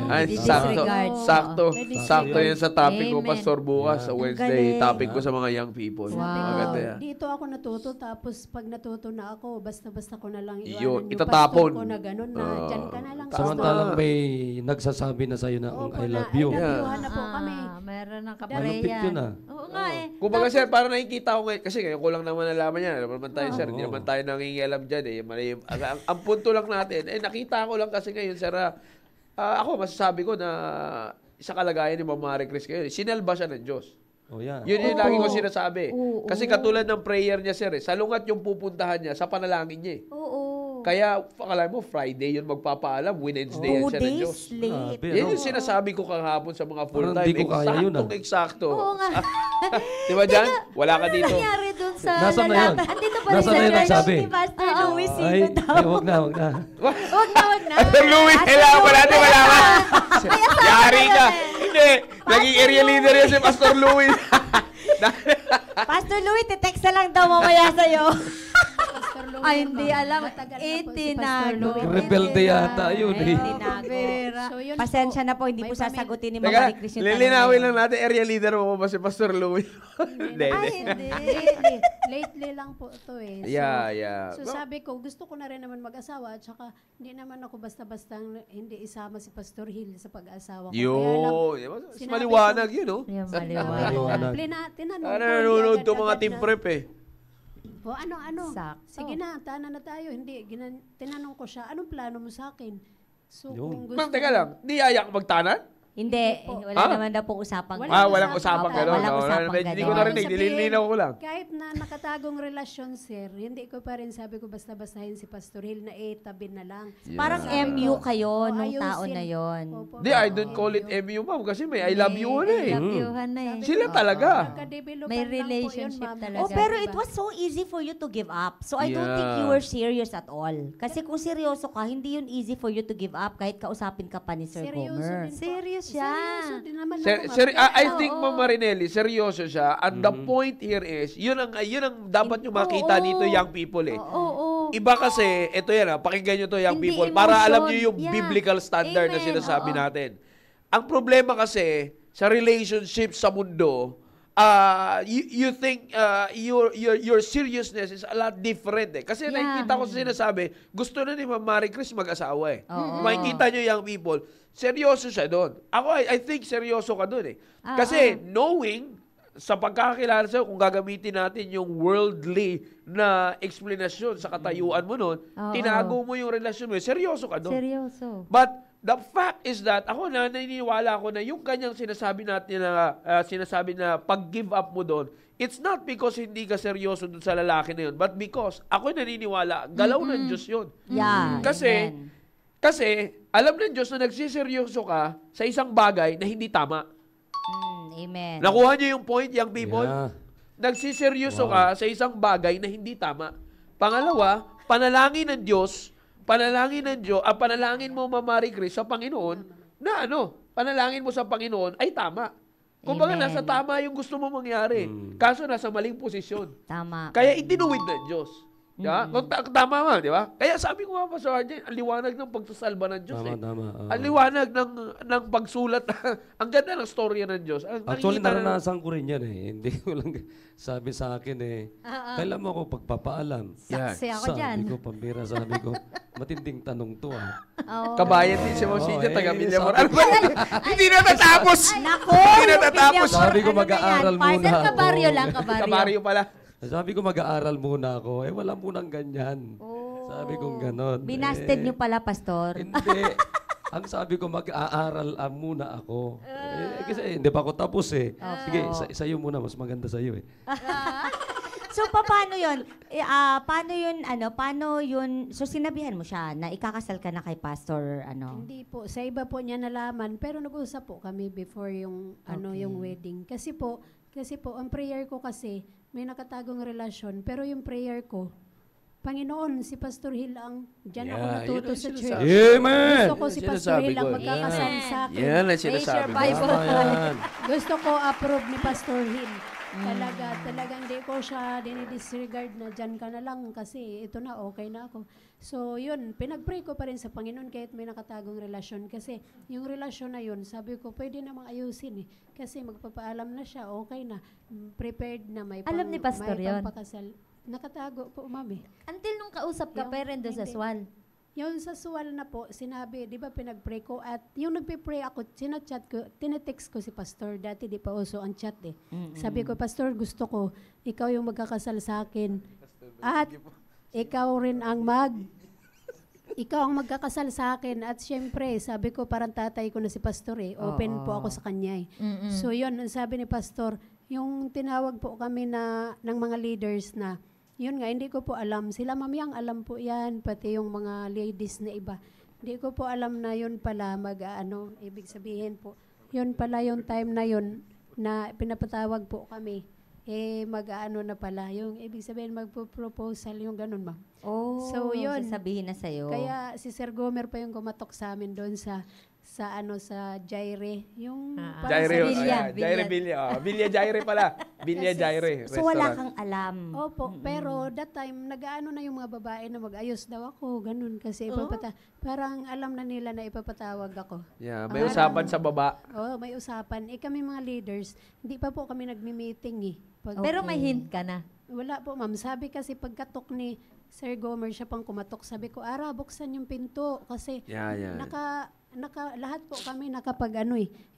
Ay, Disregard. sakto yan sa topic ko, Amen. Pastor, bukas sa Ang Wednesday. galing. Topic ko sa mga young people. Sabi ko, Maganda yan. dito ako natuto, tapos pag natuto na ako, basta-basta ko na lang Yun, iwanan yung itatapon. pastor ko na gano'n na, dyan ka na lang. Samantalang may nagsasabi na sa'yo na Opo, I love na, you. I love you-han na po kami. Meron ng Malupit kaprayan. yun Oo nga eh. Kung baga, sir, parang nakikita ko ngayon, kasi ngayon ko lang naman nalaman yan. Alam naman tayo, sir, hindi Oo. naman tayo nangingialam dyan. Ang punto lang natin, nakita ko lang kasi ngayon, sir, ako, masasabi ko na sa kalagayan ni Mama Marie Chris ngayon, sinalba siya ng Diyos. Oh, yeah. Yun yung lagi ko sinasabi. Oo. Kasi katulad ng prayer niya, sir, salungat yung pupuntahan niya sa panalangin niya. Oo. Kaya, akala mo, Friday yun magpapaalam, Wednesday yan 2 siya ng days Diyos. late. Grabe, Yan ano? yung sinasabi ko kahapon sa mga Parang full-time. di ko kaya yun, Eksakto. Oo nga. Di ba, Jan? Wala ka dito. Nangyari dun sa Nasaan na yun? Andito pa rin Nasaan sa na yun church. nagsabi? Si Pastor Louis, Ay, sino daw? wag na, wag na. Wag na. Pastor Louis, kailangan pa natin malaman. Yari ka. Hindi. Naging area leader yan si Pastor Louis. Pastor Louis, te-text na lang daw mamaya sa'yo. Pastor Ay, hindi alam. Matagal na po si Pastor Itinago. Louie. Rebelde yata yun eh. So, yun Pasensya po. na po, hindi May po sasagutin ni Teka, Mama Chris yung tanong lilinawin niya. lang natin, area leader mo ba si Pastor Louie? Hindi, Ay, hindi. hindi. Lately lang po ito eh. So, Yeah. So sabi ko, gusto ko na rin naman mag-asawa at saka hindi naman ako basta-basta hindi isama si Pastor Hill sa pag-asawa ko. Mas sinabi maliwanag ko- yun, no? Yung Maliwanag. Tinanong Ano ko, nanonood hindi to mga agad-agad team na- prep eh. O ano? Sakto. Sige na, tana na tayo. Hindi, tinanong ko siya, anong plano mo sa akin? So Yun. kung gusto Ma'am, teka lang, di ayak magtanan? Hindi, wala naman daw po usapang Walang usapang Opo, gano'n. walang No? usapang Hindi gano'n. ko narinig, nililinaw ko lang. Kahit na nakatagong relasyon, sir, hindi ko pa rin sabi ko basta-bastahin si Pastor Hill na tabi na lang. Parang Sabi MU ko, kayo o, nung ayusin. taon na yon. Opo, Di, I don't call it MU, ma'am, kasi may I love you na eh. Love you-han na eh. Sila talaga. Nagka-develop May lang po yun, relationship ma'am. talaga. Oh, pero Diba? it was so easy for you to give up. So I don't think Yeah. you were serious at all. Kasi kung seryoso ka, hindi yun easy for you to give up kahit kausapin ka pa ni Sir Seryoso Gomer. din po. Serious siya. Seryoso din naman Ser- ako, ser- ma'am. I think, Ma'am Marinelli, seryoso siya. And the point here is, yun ang dapat nyo makita Oo. dito, young people eh. Oo. Iba kasi, ito yan pakinggan nyo to, young Hindi people, para emotion. alam nyo yung Yeah. biblical standard na Amen. sinasabi Oo. natin. Ang problema kasi, sa relationship sa mundo, you think your seriousness is a lot different eh. Kasi Yeah. nakikita ko sa sinasabi, gusto na ni Ma'am Marie Chris mag-asawa eh. Oo. Makikita nyo young people, seryoso siya doon. Ako, I think seryoso ka doon eh. Kasi knowing, sa pagkakakilala sa'yo, kung gagamitin natin yung worldly na explanation sa katayuan mo noon, tinago mo yung relasyon mo, seryoso ka doon. Seryoso. But the fact is that ako naniniwala ako na yung kanyang sinasabi na pag-give up mo doon, it's not because hindi ka seryoso doon sa lalaki na yun, but because ako naniniwala, galaw ng Diyos yun. Yeah. Kasi, amen. kasi alam ng Diyos na nagsiseryoso ka sa isang bagay na hindi tama. Amen. Nakuha niyo yung point, young people? Yeah. Nagsiseryoso ka sa isang bagay na hindi tama. Pangalawa, panalangin mo, Ma'am Marie Chris, sa Panginoon, na panalangin mo sa Panginoon ay tama. Kumbaga, Amen. nasa tama yung gusto mo mangyari. Kaso nasa maling posisyon. Tama. Kaya itinuwid ng Diyos. Diba? Tama ma, di ba? Kaya sabi ko nga pa sa Arjen, ang liwanag ng pagsasalba ng Diyos eh. Tama. Ang liwanag ng pagsulat. Ang ganda ng storya ng Diyos. Actually, Nakikita na- naranasan ko rin yan eh. Hindi ko lang sabi sa akin eh. Kailan mo ako pagpapaalam? Saksi ako dyan. Sabi ko, pambira, sabi ko, matinding tanong to ah. Oo. Kabayan din si Ma'am Oo, Cynthia, taga eh, Villamor. sabi Ano ba? Hindi na natatapos! Nako! Hindi na natatapos! Sabi ko, mag-aaral muna Sir, ako. kabaryo lang, kabaryo. Kabaryo pala. Sabi ko, mag-aaral muna ako. Eh, wala munang ganyan. Sabi kong ganon. Binasted nyo pala, Pastor. Hindi. Ang sabi ko, mag-aaral muna ako. Kasi hindi pa ako tapos eh. Sige, sa'yo muna. Mas maganda sa'yo eh. So, paano yun? Paano yun? So, sinabihan mo siya na ikakasal ka na kay Pastor, Hindi po, sa iba po niya nalaman, pero nag-usap po kami before yung yung wedding. Kasi po, ang prayer ko kasi may nakatagong relasyon, pero yung prayer ko, Panginoon, si Pastor Hill ang diyan ako Yeah, natuto yun ang sa sinasabi. church. Amen! Gusto ko si Yan Pastor sinasabi Hill ang ko eh. magkakasal sa akin. Yan ang Raise sinasabi your ko. Bible. Tama yan. Gusto ko approve ni Pastor Hill. Talagang hindi ko siya dinidisregard na dyan ka na lang kasi ito na, okay na ako. So yun, pinag-pray ko pa rin sa Panginoon kahit may nakatagong relasyon kasi yung relasyon na yun, sabi ko, pwede namang ayusin eh. Kasi magpapaalam na siya, okay na, prepared na, may Alam ni Pastor may yun? pampakasal. Nakatago po, mami. Until nung kausap ka Yung- pa rin doon sa hindi. Swan. Yung sa suwal na po, sinabi, di ba pinag-pray ko at yung nagpe-pray ako, sinachat ko, tinetext ko si Pastor, dati di pa uso ang chat eh. Sabi ko, Pastor, gusto ko, ikaw yung magkakasal sa akin at ikaw rin ang ikaw ang magkakasal sa akin at syempre, sabi ko, parang tatay ko na si Pastor eh, open po ako sa kanya eh. So yun, ang sabi ni Pastor, yung tinawag po kami ng mga leaders na, yun nga, hindi ko po alam. Sila mami ang alam po yan, pati yung mga ladies na iba. Hindi ko po alam na yun pala ibig sabihin po, yun pala yung time na yun na pinapatawag po kami. Na pala, yung ibig sabihin magpo-proposal, yung ganun ma'am. Oh, So, yun. sasabihin na sa'yo. Kaya si Sir Gomer pa yung gumatok sa amin doon sa sa sa Jaire, yung parang Jaire, sa Villa. Jaire Villa. Villa Jaire pala. Villa Jaire. So wala restaurant. kang alam. Opo, pero that time, nag-ano na yung mga babae na mag-ayos daw ako, ganun, kasi parang alam na nila na ipapatawag ako. Yeah, may usapan sa baba. Oo, may usapan. Kami mga leaders, hindi pa po kami nagmi-meeting Pero may hint ka na. Wala po, ma'am. Sabi kasi pagkatok ni Sir Gomer, siya pang kumatok. Sabi ko, Ara, buksan yung pinto. Kasi Yeah. lahat po kami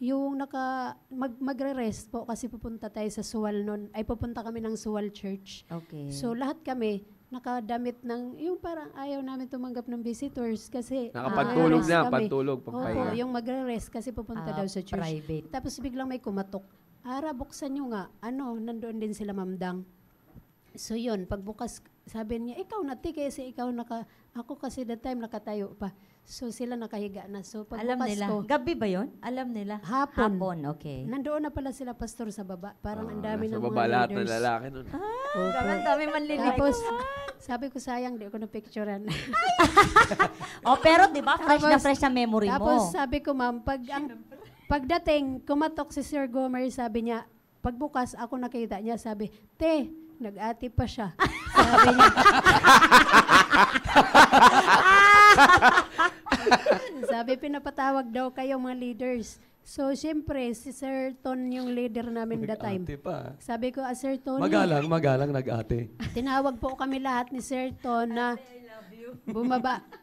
yung magre-rest po kasi pupunta tayo sa Suwal noon. Ay, pupunta kami ng Suwal Church. Okay. So, lahat kami nakadamit yung parang ayaw namin tumanggap ng visitors kasi Nakapantulog magre-rest na, kami. pantulog, Opo, pagpahinga. yung magre-rest kasi pupunta daw sa church. Private. Tapos biglang may kumatok. Ara, buksan nyo nga. Nandoon din sila, Ma'am Dang. So yun, pagbukas, sabi niya, ikaw na kasi ako kasi that time nakatayo pa. So sila nakahiga na. So Alam pagbukas nila. ko, Gabi ba yon? Alam nila. hapon. Okay. Nandoon na pala sila pastor sa baba. Parang ang dami Sa ng baba mga lahat leaders. ng lalaki nun. Grabe, ang dami manliligaw. Tapos, sabi ko sayang, di ako na-picturean. Pero di ba fresh na memory mo. Tapos sabi ko, ma'am, pagdating, kumatok si Sir Gomer, sabi niya, pagbukas, ako nakita niya, sabi, Te, nag-ati pa siya. Sabi niya. Sabi, pinapatawag daw kayo mga leaders. So, siyempre, si Sir Ton yung leader namin that time. Ate pa. Sabi ko, Sir Ton, Magalang nag-ate. tinawag po kami lahat ni Sir Ton na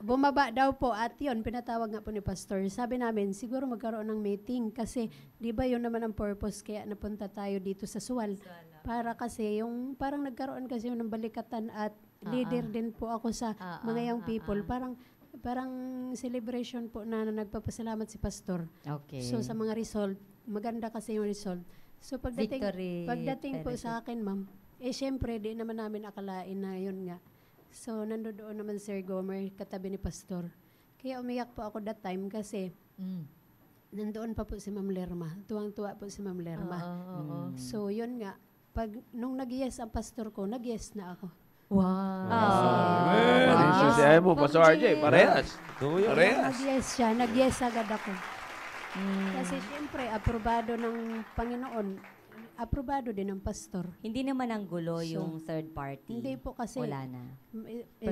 bumaba daw po at yun, pinatawag nga po ni Pastor. Sabi namin, siguro magkaroon ng meeting kasi di ba yun naman ang purpose kaya napunta tayo dito sa Suwal. Para kasi yung parang nagkaroon kasi yung ng balikatan at leader din po ako sa mga young people. Parang celebration po na nagpapasalamat si Pastor. Okay. So sa mga result, maganda kasi yung result. So pagdating po sa akin, ma'am, syempre di naman namin akalain na yun nga. So, nandoon naman Sir Gomer, katabi ni Pastor. Kaya umiyak po ako that time kasi nandoon pa po si Ma'am Lerma. Tuwang-tuwa po si Ma'am Lerma. So, yun nga. Nung nag-yes ang pastor ko, nag-yes na ako. Sisiyahin mo, Pastor RJ, parehas. Parehas. Nag-yes siya, nag-yes agad ako. Kasi siyempre, aprobado ng Panginoon. Aprobado din ng pastor. Hindi naman ang gulo yung third party. Hindi po kasi. Wala na.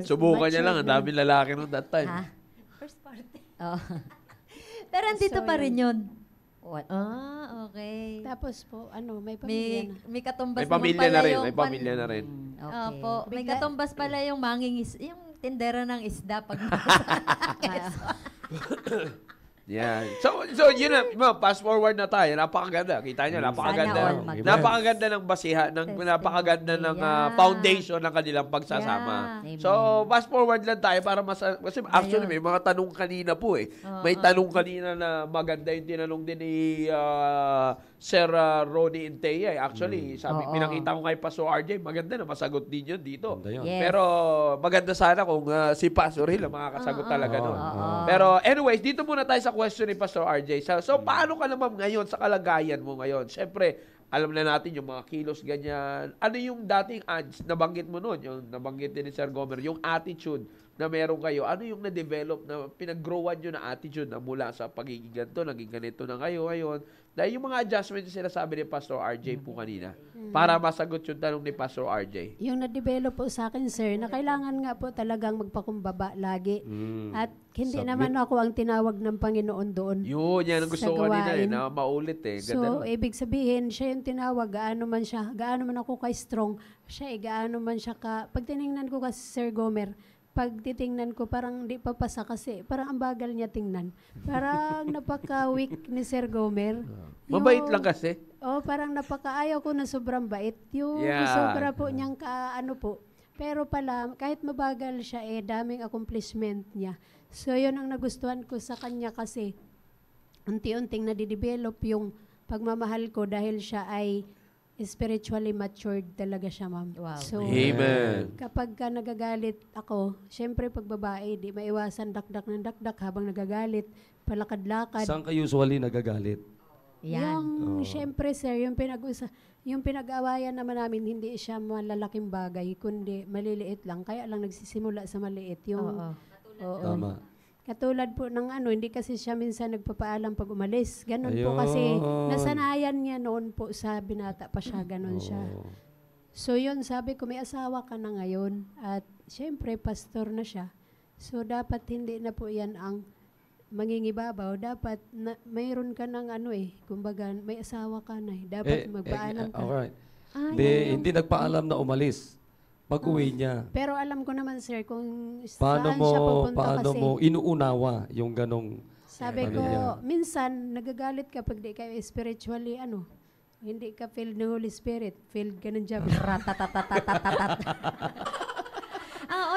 Subukan niya lang, ang daming lalaki nung that time. Ha? First party. Oh. Pero andito So, pa rin yun. What? Okay. Tapos po, may pamilya na. May katumbas May naman pamilya pala na rin, yung may pamilya na rin. Okay. Opo, may katumbas pala yung yung tindera ng isda pag Yeah. So yun na, fast forward na tayo. Napakaganda. Kita niyo, napakaganda. all mag- Napakaganda ng basihan, napakaganda ng foundation ng kanilang pagsasama. Yeah. So, fast forward lang tayo para kasi actually may mga tanong kanina po eh. May tanong kanina na maganda yung tinanong din ni Sir Ronnie Inteya. Actually, pinakita ko kay Pastor RJ, maganda na masagot din yun dito. Maganda yun. Yes. Pero maganda sana kung si Pastor Hill ang makakasagot talaga nun. Pero anyways, dito muna tayo sa question ni Pastor RJ. So paano ka naman ngayon sa kalagayan mo ngayon? Siyempre, alam na natin yung mga kilos ganyan. Ano yung dating nabanggit mo noon? Yung nabanggit din ni Sir Gomer, yung attitude na meron kayo. Ano yung na-develop na pinag-growan nyo na attitude na mula sa pagiging ganito, naging ganito na kayo ngayon? Dahil yung mga adjustments yung sinasabi ni Pastor RJ po kanina para masagot yung tanong ni Pastor RJ. Yung na-develop po sa akin, sir, na kailangan nga po talagang magpakumbaba lagi. At hindi naman ako ang tinawag ng Panginoon doon. Yun, yan ang gusto Sa ko kanina gawain. na maulit eh. Ganda So, ibig sabihin, siya yung tinawag, gaano man ako ka-strong, siya gaano man siya pag tinignan ko kasi Sir Gomer, pag titingnan ko, parang di papasa kasi, parang ang bagal niya tingnan. Parang napaka-weak ni Sir Gomer. Mabait lang kasi. Parang napaka-ayaw ko na sobrang bait. Yung Yeah. sobra po niyang po. Pero pala, kahit mabagal siya, daming accomplishment niya. So, yun ang nagustuhan ko sa kanya kasi unti-unting nadidevelop yung pagmamahal ko dahil siya ay spiritually matured talaga siya, ma'am. Wow. So, Amen. kapag ka nagagalit ako, syempre pag babae, di maiwasan dakdak ng dakdak habang nagagalit, palakad-lakad. Saan ka usually nagagalit? Yung, syempre sir, yung pinag-awayan naman namin, hindi siya malalaking bagay, kundi maliliit lang. Kaya lang nagsisimula sa maliit. Yung, Tama. Katulad po ng hindi kasi siya minsan nagpapaalam pag umalis. Ganon po Ayun. kasi nasanayan niya noon po sa binata pa siya, ganon siya. So yun, sabi ko, may asawa ka na ngayon at syempre pastor na siya. So dapat hindi na po yan ang mangingibabaw. Dapat mayroon ka ng kumbaga may asawa ka na eh. Dapat magpaalam ka. Alright. Hindi nagpaalam na umalis. Pag-uwi niya. Pero alam ko naman sir kung Paano saan siya pupunta paano kasi. mo inuunawa yung ganong Sabi ano ko, niya? minsan nagagalit ka pag di ka spiritually hindi ka filled ng Holy Spirit. Filled ka ng Diablo.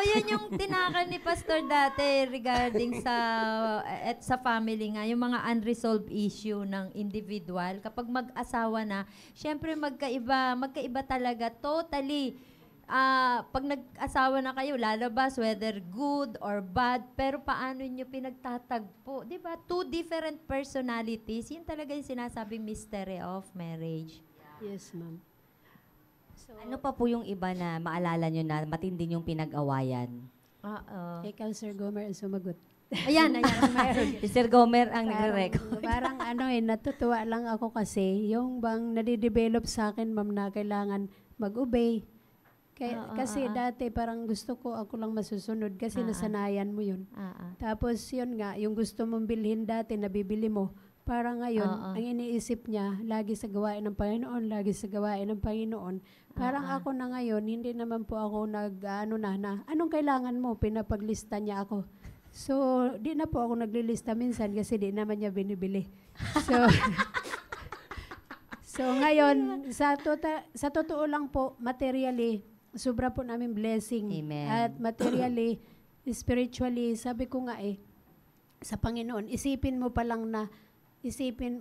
Yun yung tinakan ni Pastor dati regarding sa family nga, yung mga unresolved issue ng individual. Kapag mag-asawa na, syempre magkaiba talaga, totally. Pag nag-asawa na kayo, lalabas, whether good or bad, pero paano nyo pinagtatagpo? Diba? Two different personalities, yun talaga yung sinasabing mystery of marriage. Yes, ma'am. So, Ano pa po yung iba na maalala nyo na matindi yung pinag-awayan? ikaw, Sir Gomer, ang sumagot. Ayan, meron. Si Sir Gomer ang nagre-record. Parang natutuwa lang ako kasi yung bang nadidevelop sa akin, ma'am, na kailangan mag-obey. Kasi dati parang gusto ko ako lang masusunod kasi nasanayan mo yun. Tapos yun nga, yung gusto mong bilhin dati, nabibili mo. Para ngayon, ang iniisip niya, lagi sa gawain ng Panginoon, lagi sa gawain ng Panginoon. Parang ako na ngayon, hindi naman po ako anong kailangan mo? Pinapaglista niya ako. So, di na po ako naglilista minsan kasi di naman niya binibili. So ngayon, sa totoo lang po, materially, sobra po namin blessing. Amen. At materially, spiritually, sabi ko nga sa Panginoon,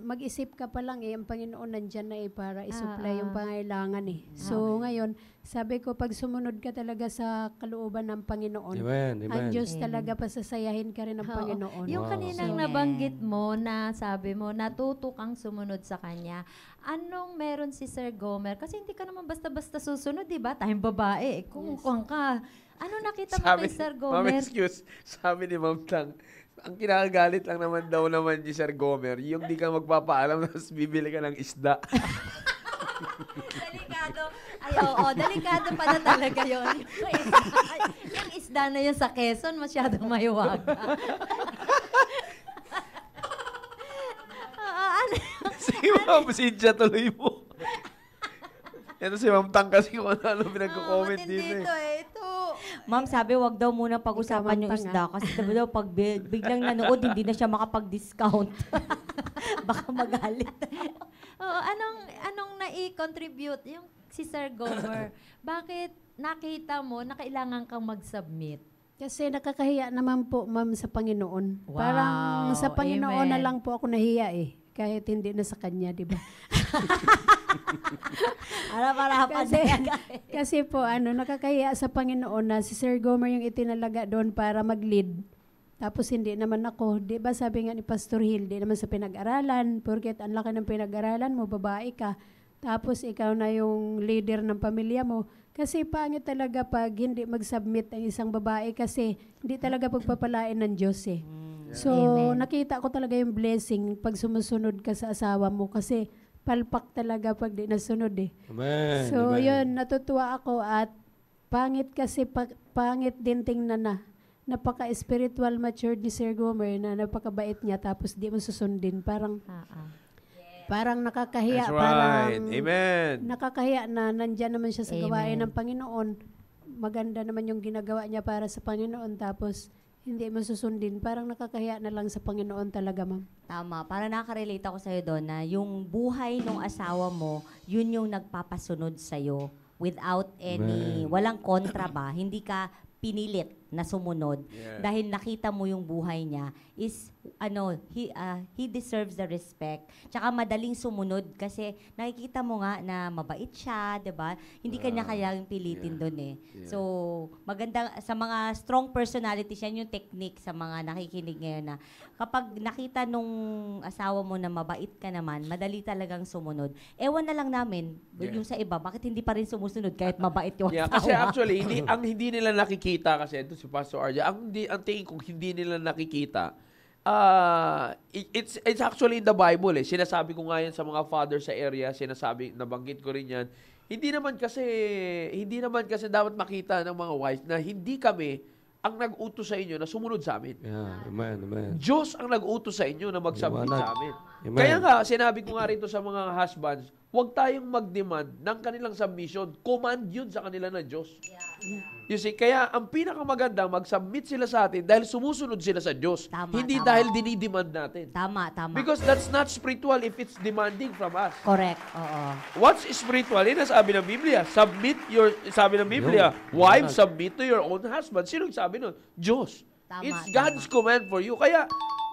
mag-isip ka pa lang ang Panginoon nandyan na para isupply yung pangailangan So ngayon, sabi ko, pag sumunod ka talaga sa kalooban ng Panginoon, Amen. ang Diyos talaga pasasayahin ka rin ng Panginoon. Yung kaninang nabanggit mo na sabi mo, natuto kang sumunod sa Kanya. Anong meron si Sir Gomer? Kasi hindi ka naman basta-basta susunod, di ba? Tayong babae. Kung ka. Ano nakita mo kay Sir Ma'am, Gomer? excuse. Sabi ni Ma'am Tang, ang kinakagalit lang naman daw naman ni Sir Gomer, yung di ka magpapaalam tapos bibili ka ng isda. Delikado. Delikado pala talaga yun. Yung isda na yun sa Quezon, masyadong mahiwaga. Si Ma'am Cynthia tuloy mo. Ito si Ma'am Tang kasi kung ano pinagko-comment dito Ito. Ma'am, sabi wag daw muna pag-usapan yung isda kasi sabi daw pag biglang nanood, hindi na siya makapag-discount. Baka magalit. Anong nai-contribute yung si Sir Gomer? Bakit nakita mo na kailangan kang mag-submit? Kasi nakakahiya naman po, ma'am, sa Panginoon. Wow. Parang sa Panginoon na Amen. lang po ako nahiya kahit hindi na sa Kanya, di ba? Kasi po, nakakahiya sa Panginoon na si Sir Gomer yung itinalaga doon para mag-lead. Tapos hindi naman ako. Di ba sabi nga ni Pastor Hill, di naman sa pinag-aralan, porket ang laki ng pinag-aralan mo, babae ka. Tapos ikaw na yung leader ng pamilya mo. Kasi pangit talaga pag hindi mag-submit ang isang babae kasi hindi talaga pagpapalain ng Diyos So, Amen. nakita ko talaga yung blessing pag sumusunod ka sa asawa mo kasi palpak talaga pag di nasunod Amen. So, Amen. yun, natutuwa ako at pangit kasi pangit din tingnan na napaka-spiritual matured ni Sir Gomer na napakabait niya tapos di mo susundin. Parang nakakahiya. That's Parang right. Amen. nakakahiya na nandyan naman siya sa gawain Amen. ng Panginoon. Maganda naman yung ginagawa niya para sa Panginoon tapos hindi mo susundin. Parang nakakahiya na lang sa Panginoon talaga, ma'am. Tama. Para nakarelate ako sa'yo doon na yung buhay ng asawa mo, yun yung nagpapasunod sa'yo without any, walang kontra ba? Hindi ka pinilit na sumunod dahil nakita mo yung buhay niya is he deserves the respect. Tsaka madaling sumunod kasi nakikita mo nga na mabait siya, 'di ba? Hindi kanya kayang pilitin doon So, maganda sa mga strong personalities yan yung technique sa mga nakikinig ngayon na kapag nakita nung asawa mo na mabait ka naman, madali talagang sumunod. Ewan na lang namin yung sa iba, bakit hindi pa rin sumusunod kahit mabait yung asawa? Kasi actually, hindi nila nakikita kasi ito si si Pastor RJ, ang tingin ko hindi nila nakikita, it's actually in the Bible eh. Sinasabi ko nga yan sa mga father sa area, nabanggit ko rin yan. Hindi naman kasi dapat makita ng mga wife na hindi kami ang nag-utos sa inyo na sumunod sa amin. Yeah, amen. Diyos ang nag-utos sa inyo na mag-submit Liwanag. sa amin. Amen. Kaya nga, sinabi ko nga rito sa mga husbands, huwag tayong mag-demand ng kanilang submission. Command yun sa kanila ng Diyos. You see, kaya ang pinakamaganda, mag-submit sila sa atin dahil sumusunod sila sa Diyos. Tama, Hindi tama. dahil dinidemand natin. Tama. Because that's not spiritual if it's demanding from us. Correct. Oo. What's spiritual? Yan ang sabi ng Biblia. Sabi ng Biblia, wives, submit to your own husband. Sino sabi nun? Diyos. Tama, It's God's command for you. Kaya,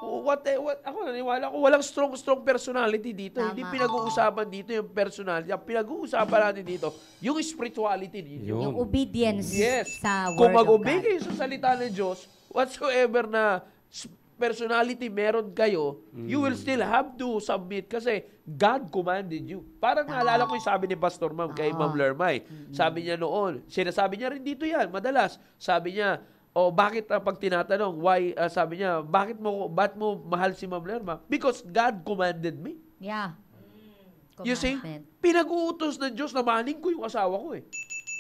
ako naniwala ko, walang strong personality dito. Tama, Hindi pinag-uusapan dito yung personality. Ang pinag-uusapan natin dito, yung spirituality ninyo. Yung obedience Yes. sa Kung word of mag-obey God. kayo sa salita ng Diyos, whatsoever na personality meron kayo, you will still have to submit kasi God commanded you. Parang naalala ko yung sabi ni Pastor Ma'am kay Ma'am Lermay. Sabi niya noon, sinasabi niya rin dito yan, madalas. Sabi niya, bakit pag tinatanong, ba't mo mahal si Ma'am Lerma? Because God commanded me. Yeah. You see, Commandment. pinag-uutos ng Diyos na mahalin ko yung asawa ko eh.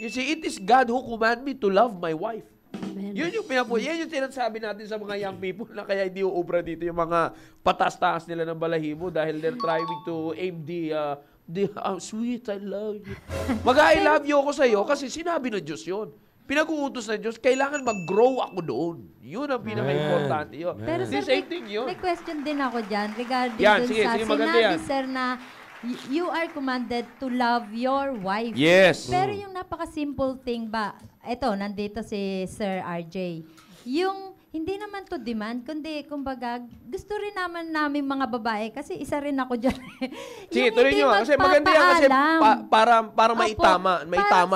You see, it is God who command me to love my wife. Amen. Yan yung sinasabi natin sa mga young people na kaya hindi uubra dito yung mga patas-taas nila ng balahibo dahil they're trying to aim sweet, I love you. Mag-I love you ako sa'yo kasi sinabi ng Diyos yun. Pinag-uutos ng Diyos, kailangan mag-grow ako doon. Yun ang pinaka-importante yun. Pero The sir, same thing yun. may question din ako dyan regarding Yan, dun sige, sa maganda sinabi, yan. sir, na you are commanded to love your wife. Yes. Pero yung napaka-simple thing ba, eto, nandito si Sir RJ, yung hindi naman to demand, kundi, kumbaga, gusto rin namin mga babae, kasi isa rin ako dyan. Sige, Yung tuloy hindi nyo nga. Kasi maganda yan kasi magpapaalam. para Opo, maitama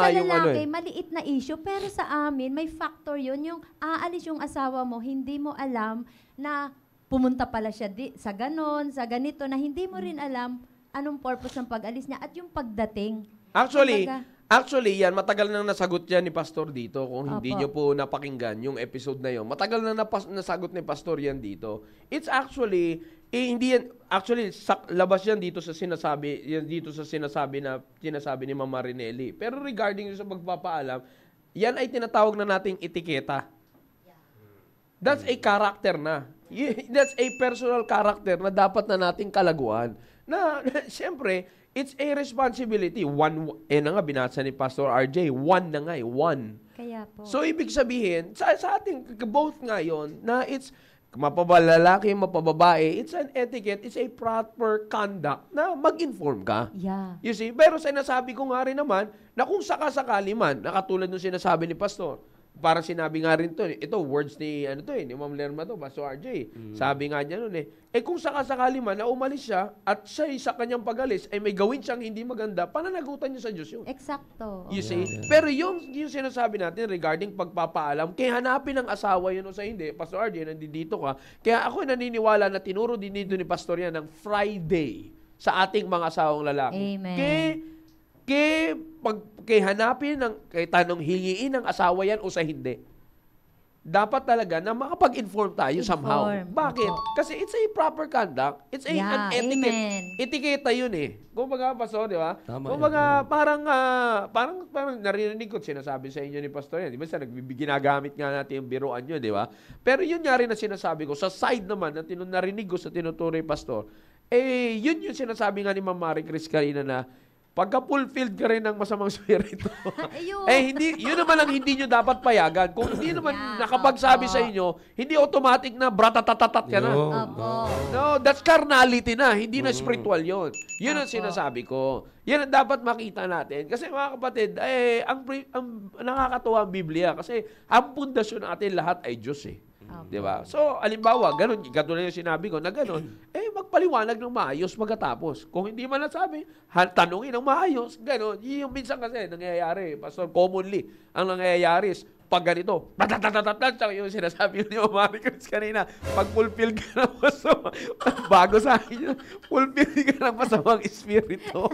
parang yung sa ano lalaki, eh. maliit na issue, pero sa amin, may factor yun. Yung aalis yung asawa mo, hindi mo alam na pumunta pala siya sa ganon, sa ganito, na hindi mo rin alam anong purpose ng pag-alis niya at yung pagdating. Actually, yan, matagal nang nasagot yan ni Pastor dito. Kung hindi Opo. nyo po napakinggan yung episode na yun, matagal nang nasagot ni Pastor yan dito. It's actually, hindi yan, actually, labas yan dito sa sinasabi ni Mama Rinelli. Pero regarding sa magpapaalam, yan ay tinatawag na nating etiketa. That's a character na. That's a personal character na dapat na nating kalaguan. Na, siyempre, it's a responsibility. Na nga, binasa ni Pastor RJ, one na nga eh, one. Kaya po. So, ibig sabihin, sa ating both ngayon, na it's mapabalalaki, mapababae, it's an etiquette, it's a proper conduct na mag-inform ka. Yeah. You see? Pero sinasabi ko nga rin naman, na kung sakasakali man, nakatulad nung sinasabi ni Pastor, para sinabi nga rin to, ito, words ni Ma'am Lerma to, Pastor RJ. Sabi nga niya nun kung sakasakali man na umalis siya at siya sa kanyang pag-alis ay may gawin siyang hindi maganda, pananagutan niya sa Diyos yun. Eksakto. You see? Pero yung sinasabi natin regarding pagpapaalam, kaya hanapin ng asawa yun o sa hindi, Pastor RJ, nandito ka. Kaya ako naniniwala na tinuro din dito ni Pastor yan ng Friday sa ating mga asawang lalaki. Amen. Kay hanapin kay tanong hingiin ng asawa yan o sa hindi. Dapat talaga na makapag-inform tayo somehow. Bakit? Opo. Kasi it's a proper conduct. It's an etiquette. Amen. Etiketa yun eh. Kumbaga, Pastor, di ba? Tama Kumbaga, parang narinig ko sinasabi sa inyo ni Pastor yan. Di ba? Ginagamit nga natin yung biruan yun, di ba? Pero yun nga rin na sinasabi ko. Sa side naman na narinig ko sa tinuturo ni Pastor, yun yung sinasabi nga ni Ma'am Marie Chris kanina na pagka fulfilled ka rin ng masamang spirito, yun naman ang hindi nyo dapat payagan. Kung hindi naman nakapagsabi sa inyo, hindi automatic na bratatatat ka na. No, that's carnality na, hindi na spiritual yun. Yun ang sinasabi ko. Yan ang dapat makita natin. Kasi mga kapatid, ang nakakatuwa ang Biblia kasi ang pundasyon natin lahat ay Diyos eh. Diba? So, alimbawa, ganun, katulad yung sinabi ko na ganun, magpaliwanag ng maayos pagkatapos. Kung hindi man nasabi, tanungin ng maayos, ganun. Yung minsan kasi nangyayari, Pastor, commonly, ang nangyayari is, pag ganito, yung sinasabi ni Marie Chris kanina, pag fulfill ka ng masamang, bago sa akin yun, fulfill ka ng masamang espiritu.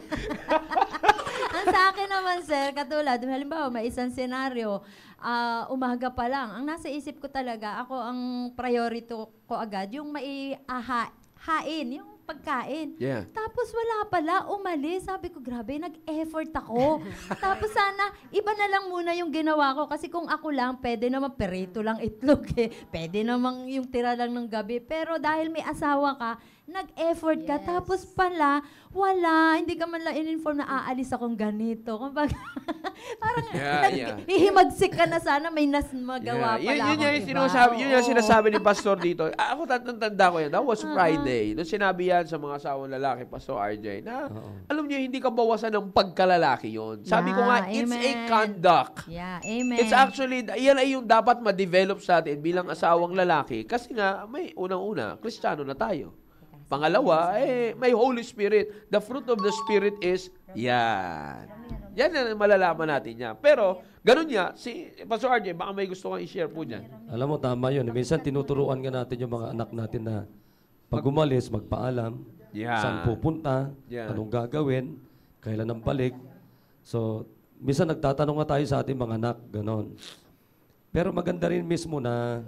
Ang sa akin naman, sir, katulad, halimbawa, may isang senaryo, umaga pa lang. Ang nasa isip ko talaga, ako ang priority ko agad, yung hain, yung pagkain. Yeah. Tapos wala pala, umalis. Sabi ko, grabe, nag-effort ako. Tapos sana, iba na lang muna yung ginawa ko. Kasi kung ako lang, pwede naman perito lang itlog eh. Pwede naman yung tira lang ng gabi. Pero dahil may asawa ka, nag-effort ka. Tapos pala, wala. Hindi ka man lang in-inform na aalis akong ganito. Kumbaga, parang hihimagsik ka na sana, may magawa pala Yun yung sinasabi ni Pastor dito. Ako tanda ko yan. That was Friday. Doon sinabi yan sa mga asawang lalaki, Pastor RJ, na alam niyo, hindi ka bawasan ng pagkalalaki yun. Sabi ko nga, it's a conduct. Yeah, amen. It's actually, yan ay yung dapat ma-develop sa atin bilang asawang lalaki. Kasi nga, may unang-una, Kristiyano na tayo. Pangalawa, may Holy Spirit. The fruit of the Spirit is yan. Yan ang malalaman natin niya. Pero, ganun niya, si Pastor RJ, baka may gusto kang i-share po dyan. Alam mo, tama yun. Minsan tinuturuan nga natin yung mga anak natin na pag umalis, magpaalam, saan pupunta, anong gagawin, kailan ang balik. So, minsan nagtatanong nga tayo sa ating mga anak, ganon. Pero maganda rin mismo na,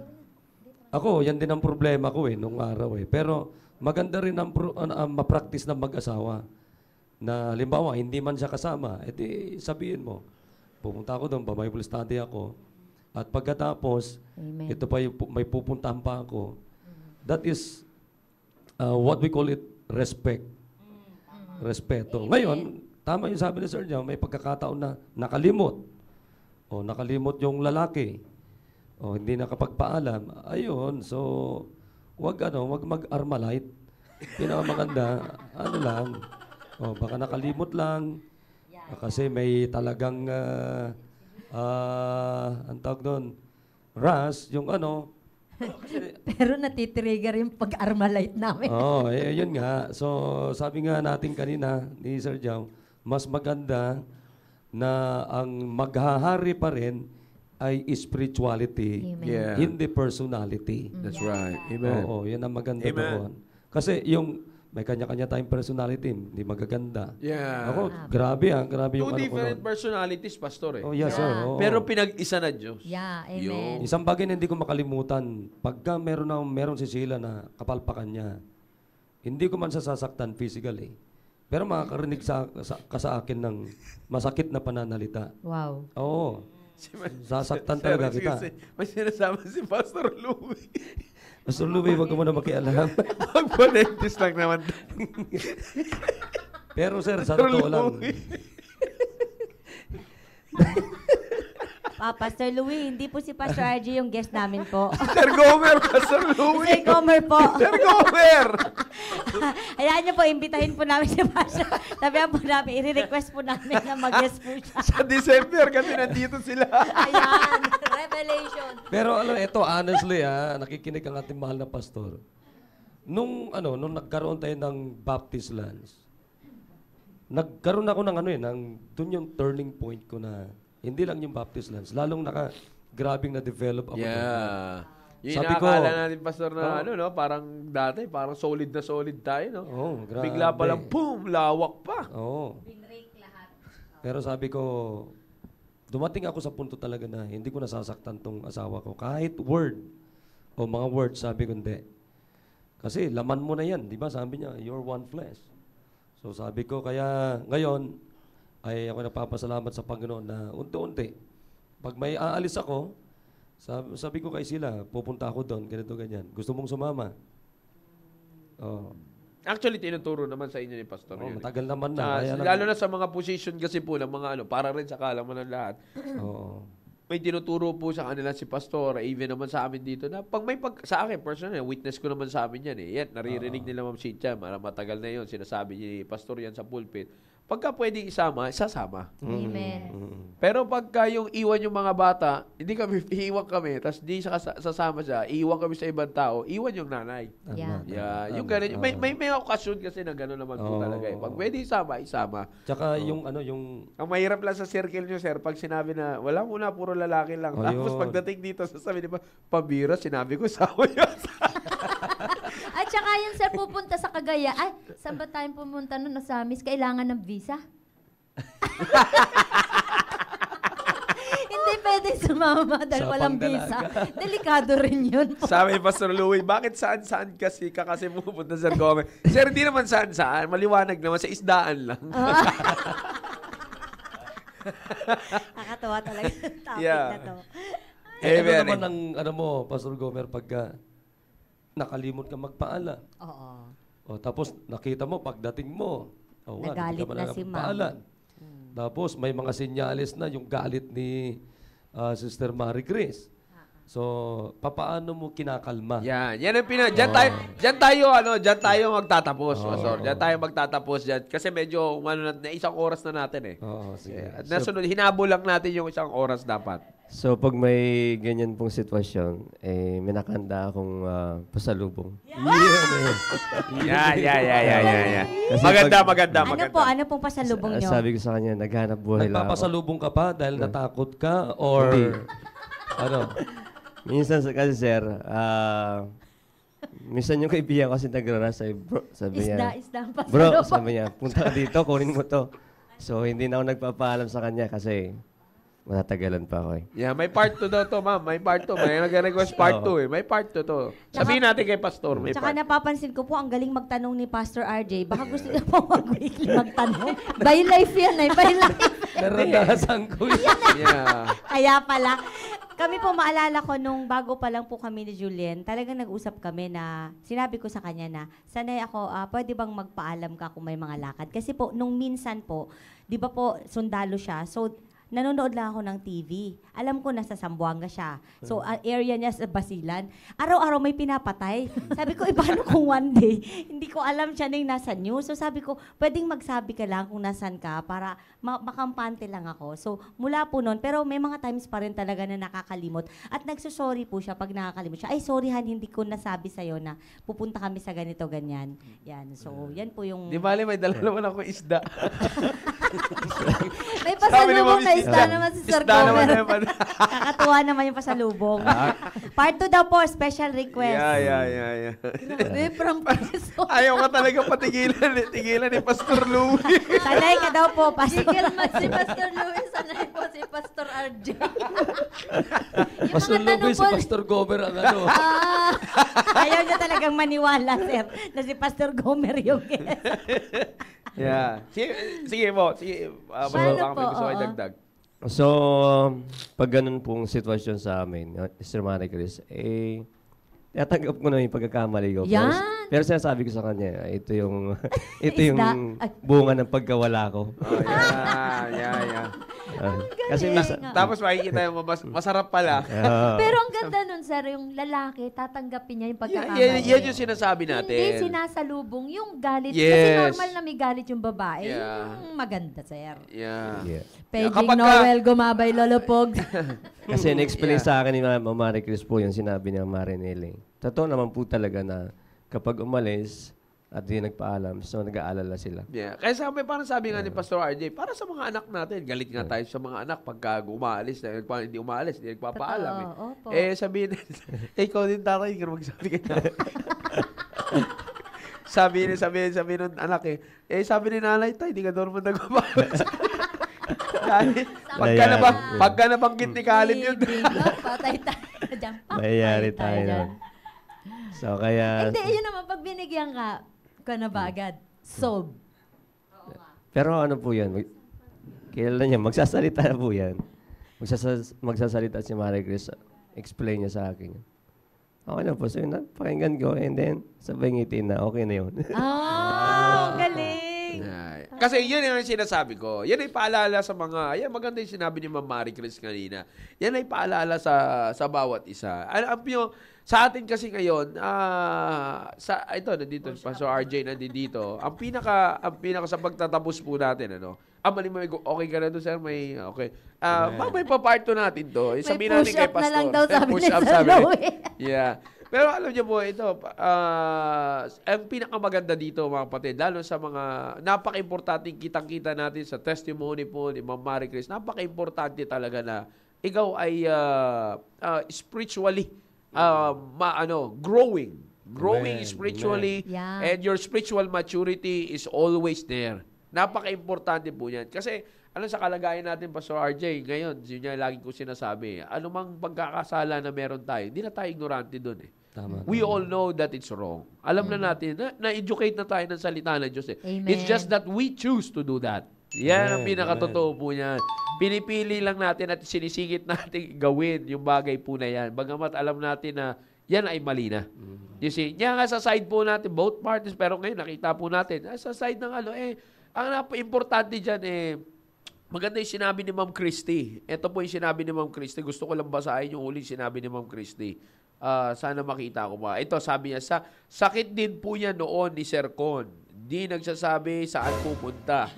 ako, yan din ang problema ko nung araw Pero, maganda rin ang ma-practice ng mag-asawa. Na halimbawa, hindi man siya kasama, edi sabihin mo, pupunta ako doon, Bible study ako, at pagkatapos, ito pa yung, may pupuntahan pa ako. That is what we call it respect. Respeto. Ngayon, tama yung sabi ni Sir John, may pagkakataon na nakalimot. O nakalimot yung lalaki. O hindi nakapagpaalam. Ayun, so wag mag-armalite. Pinakamaganda, baka nakalimot lang. Kasi may talagang, ang tawag doon, yung Pero natitrigger yung pag-armalite namin. Yun nga. So, sabi nga natin kanina ni Sir Jao, mas maganda na ang maghahari pa rin ay spirituality, hindi personality. That's right. Amen. Oo, yan ang maganda doon. Kasi yung may kanya-kanya tayong personality, hindi magaganda. Yeah. Ako, grabe yung Two different personalities, Pastor Oh, yes, sir. Oo. Pero pinag-isa na Diyos. Yeah, amen. Isang bagay na hindi ko makalimutan, pagka meron si Sheila na kapalpakan niya, hindi ko man sasaktan physically. Pero makakarinig ka sa akin ng masakit na pananalita. Wow. Oo. Sasaktan talaga kita. May sinasama si Pastor Louie. Pastor Louie, wag ka muna makialam. Magponentis lang naman. Pero sir, sa totoo lang. Pastor Louie, hindi po si Pastor RJ yung guest namin po. Sir Gomer, Pastor Louie. Sir Gomer po. Sir Gomer! Hayaan niyo po, imbitahin po namin si Pastor. Sabihan po namin, i-request po namin na mag-guest po siya. Sa December kasi nandito sila. Ayan, revelation. Pero ito honestly nakikinig ang ating mahal na pastor. Nung nagkaroon tayo ng Baptist Lands, nagkaroon ako ng dun yung turning point ko na hindi lang yung Baptist Lands, lalong grabing na-develop ako. Yeah. Yung Sabi ko, inaakala natin, Pastor, na parang dati, parang solid na solid tayo, no? Grabe. Bigla pa lang, boom, lawak pa. Pero sabi ko, dumating ako sa punto talaga na hindi ko nasasaktan tong asawa ko. Kahit word, o mga words, sabi ko hindi. Kasi laman mo na yan, di ba? Sabi niya, you're one flesh. So sabi ko, kaya ngayon, ay ako napapasalamat sa Panginoon na unti-unti. Pag may aalis ako, sabi ko kay sila, pupunta ako doon, ganito, ganyan. Gusto mong sumama? Actually, tinuturo naman sa inyo ni Pastor. Matagal naman na. Lalo na sa mga position kasi po ng mga para rin sa kaalaman ng lahat. May tinuturo po sa kanila si Pastor, even naman sa amin dito na sa akin, personally, witness ko naman sa amin yan Yan, naririnig nila Ma'am Cynthia, matagal na yon sinasabi ni Pastor yan sa pulpit. Pagka pwedeng isama, isasama. Amen. Pero pagka yung iwan yung mga bata, hindi kami, iiwan kami, tapos di sasama siya, iiwan kami sa ibang tao, iwan yung nanay. Yung ganun. May okasyon kasi na gano'n naman po talaga. Pag pwede isama. Tsaka yung Ang mahirap lang sa circle nyo, sir, pag sinabi na, wala muna, puro lalaki lang. Tapos pagdating dito, sasabi niya, pambira, sinabi ko, sama yun. At saka yun, sir, pupunta sa Cagayan. Ay, saan ba tayong pumunta nun? Sa Amis, kailangan ng visa? Hindi pwede din sumama dahil Sa walang visa. Delikado rin yun po. Sabi ni Pastor Louie, bakit saan-saan kasi pupunta Sir Gomer? Sir, hindi naman saan-saan. Maliwanag naman, sa isdaan lang. Nakakatawa talaga yung topic Yeah. na to. Ano naman ang, Pastor Gomer, pagka nakalimot ka magpaala. Oo. O, tapos nakita mo, pagdating mo, Nagalit na si ma'am. magpaala. Tapos may mga sinyalis na yung galit ni Sister Marie Grace. So, papaano mo kinakalma? Yan ang diyan tayo magtatapos, Pastor. Diyan tayo magtatapos diyan kasi medyo isang oras na natin eh. Oo, sige. At nasunod, hinabol lang natin yung isang oras dapat. So, pag may ganyan pong sitwasyon, may nakanda akong pasalubong. Yeah. Kasi Maganda. Ano pong pasalubong nyo? Sabi ko sa kanya, naghanap buhay lang ako. Nagpapasalubong ka pa dahil natakot ka or ano? Minsan kasi sir, minsan yung kaibigan kasi nagrarasa, bro, sabi niya, Isda ang pasalubong. bro, sabi niya, punta ka dito, kunin mo to. So, hindi na ako nagpapaalam sa kanya kasi matatagalan pa ako eh. Yeah, may part 2 daw to, ma'am. May part 2. May nag-request part 2 eh. May part 2 to. Sabihin natin kay Pastor, may Tsaka part. napapansin ko po, ang galing magtanong ni Pastor RJ. Baka gusto niya po mag-weekly magtanong. By life yan eh, by life. Naranasan ko yun. Yeah. Kaya pala, kami po maalala ko nung bago pa lang po kami ni Julien, talagang nag-usap kami na sinabi ko sa kanya na sanay ako, pwede bang magpaalam ka kung may mga lakad? Kasi po, nung minsan po, di ba po, sundalo siya. So, nanonood lang ako ng TV. Alam ko nasa Zamboanga siya. So, area niya sa Basilan. Araw-araw may pinapatay. Sabi ko, paano kung one day, hindi ko alam siya na yung nasa news. So, sabi ko, pwedeng magsabi ka lang kung nasan ka para makampante lang ako. So, mula po noon, pero may mga times pa rin talaga na nakakalimot. At nagsusorry po siya pag nakakalimot siya. Ay, sorry Han, hindi ko nasabi sa'yo na pupunta kami sa ganito, ganyan. Yan. So, yan po yung... Di bali, may dala naman ako isda. May pasalubong na isda naman si Sir Isda naman Gomer. naman. Kakatuwa naman yung pasalubong. Part 2 daw po, special request. Yeah. Grabe, from preso. Ayaw ka talaga patigilan. Tigilan ni Pastor Louie. Sanay ka daw po, Pastor. Tigil man si Pastor Luis, sanay po si Pastor RJ. Pastor Luby, si Pastor Gomer ang ano. Ayaw niya talagang maniwala, sir, na si Pastor Gomer yung guest. Yeah. Sige po. Sige. Paano Baka may po? gusto kayo Oo. dagdag. So, pag ganun pong sitwasyon sa amin, Sir Marie Chris, natanggap ko na yung pagkakamali ko. Yan. Pero sinasabi ko sa kanya, ito yung Isda. bunga ng pagkawala ko. Oh, yeah. Kasi minsan, Tapos makikita yung masarap pala. Pero ang ganda nun, sir, yung lalaki, tatanggapin niya yung pagkakamali. Yan yung sinasabi natin. Hindi sinasalubong yung galit. Kasi Yes. normal na may galit yung babae. Yeah. Yung maganda, sir. Yeah. Paging Kapag ka- Noel, gumabay, lolopog. kasi na-explain sa akin ni Mama Marie Chris po yung sinabi ni Marinelle. Totoo naman po talaga na kapag umalis at di nagpaalam, so nag-aalala sila. Yeah. Kaya parang sabi nga ni Pastor RJ, para sa mga anak natin, galit nga tayo sa mga anak pagka umaalis, hindi umaalis, hindi nagpapaalam. Totoo, opo. Sabihin, ikaw din tatay, hindi ka magsabi ka na. sabi ng anak sabi ni nanay, tay, hindi ka doon mo nagpapaalam. Dahil, pagka nabanggit ni Kalin yun. Patay tayo dyan. Mayayari tayo nun. So, kaya... Hindi, yun naman, pag binigyan ka na ba agad? Solve. Pero ano po yan? Kilala niya, magsasalita na po yan. Magsasalita si Marie Chris, explain niya sa akin. Okay na po. So, pakinggan ko and then sabay ngitin na okay na yun. Galing. Kasi yun yung sinasabi ko. Yan ay paalala sa mga, maganda yung sinabi ni Ma'am Marie Chris kanina. Yan ay paalala sa bawat isa. Alam nyo, sa atin kasi ngayon, nandito, Pastor RJ nandito. Ang pinaka sa pagtatapos po natin, okay ka na doon, sir? Okay. May pa-part 2 natin to. Sabihin natin kay push-up Pastor. na lang daw, sabi ni Push-up, Sir sabi ni- Louie. Yeah. Pero alam niyo po, ito, ang pinakamaganda dito, mga kapatid, lalo sa mga napaka-importante kitang-kita natin sa testimony po ni Ma'am Marie Chris, napaka-importante talaga na ikaw ay spiritually growing spiritually, Yeah. and your spiritual maturity is always there. Napaka-importante po yan. Kasi Ano sa kalagayan natin, Pastor RJ, ngayon, yun yung lagi ko sinasabi, ano mang pagkakasala na meron tayo, hindi na tayo ignorante doon eh. Tama. We all know that it's wrong. Alam na natin, na-educate na tayo ng salita ng Diyos eh. Amen. It's just that we choose to do that. Yan ang Amen. pinakatotoo po niyan. Pinipili lang natin at sinisingit natin gawin yung bagay po na yan. Bagamat alam natin na yan ay mali na. You see, yan nga sa side po natin, both parties, pero ngayon nakita po natin, sa side ng ang importante dyan maganda yung sinabi ni Ma'am Christy. Ito po yung sinabi ni Ma'am Christy. Gusto ko lang basahin yung uling sinabi ni Ma'am Christy. Sana makita ko pa. Ito, sabi niya, sakit din po niya noon ni Sir Con. Di nagsasabi saan pupunta.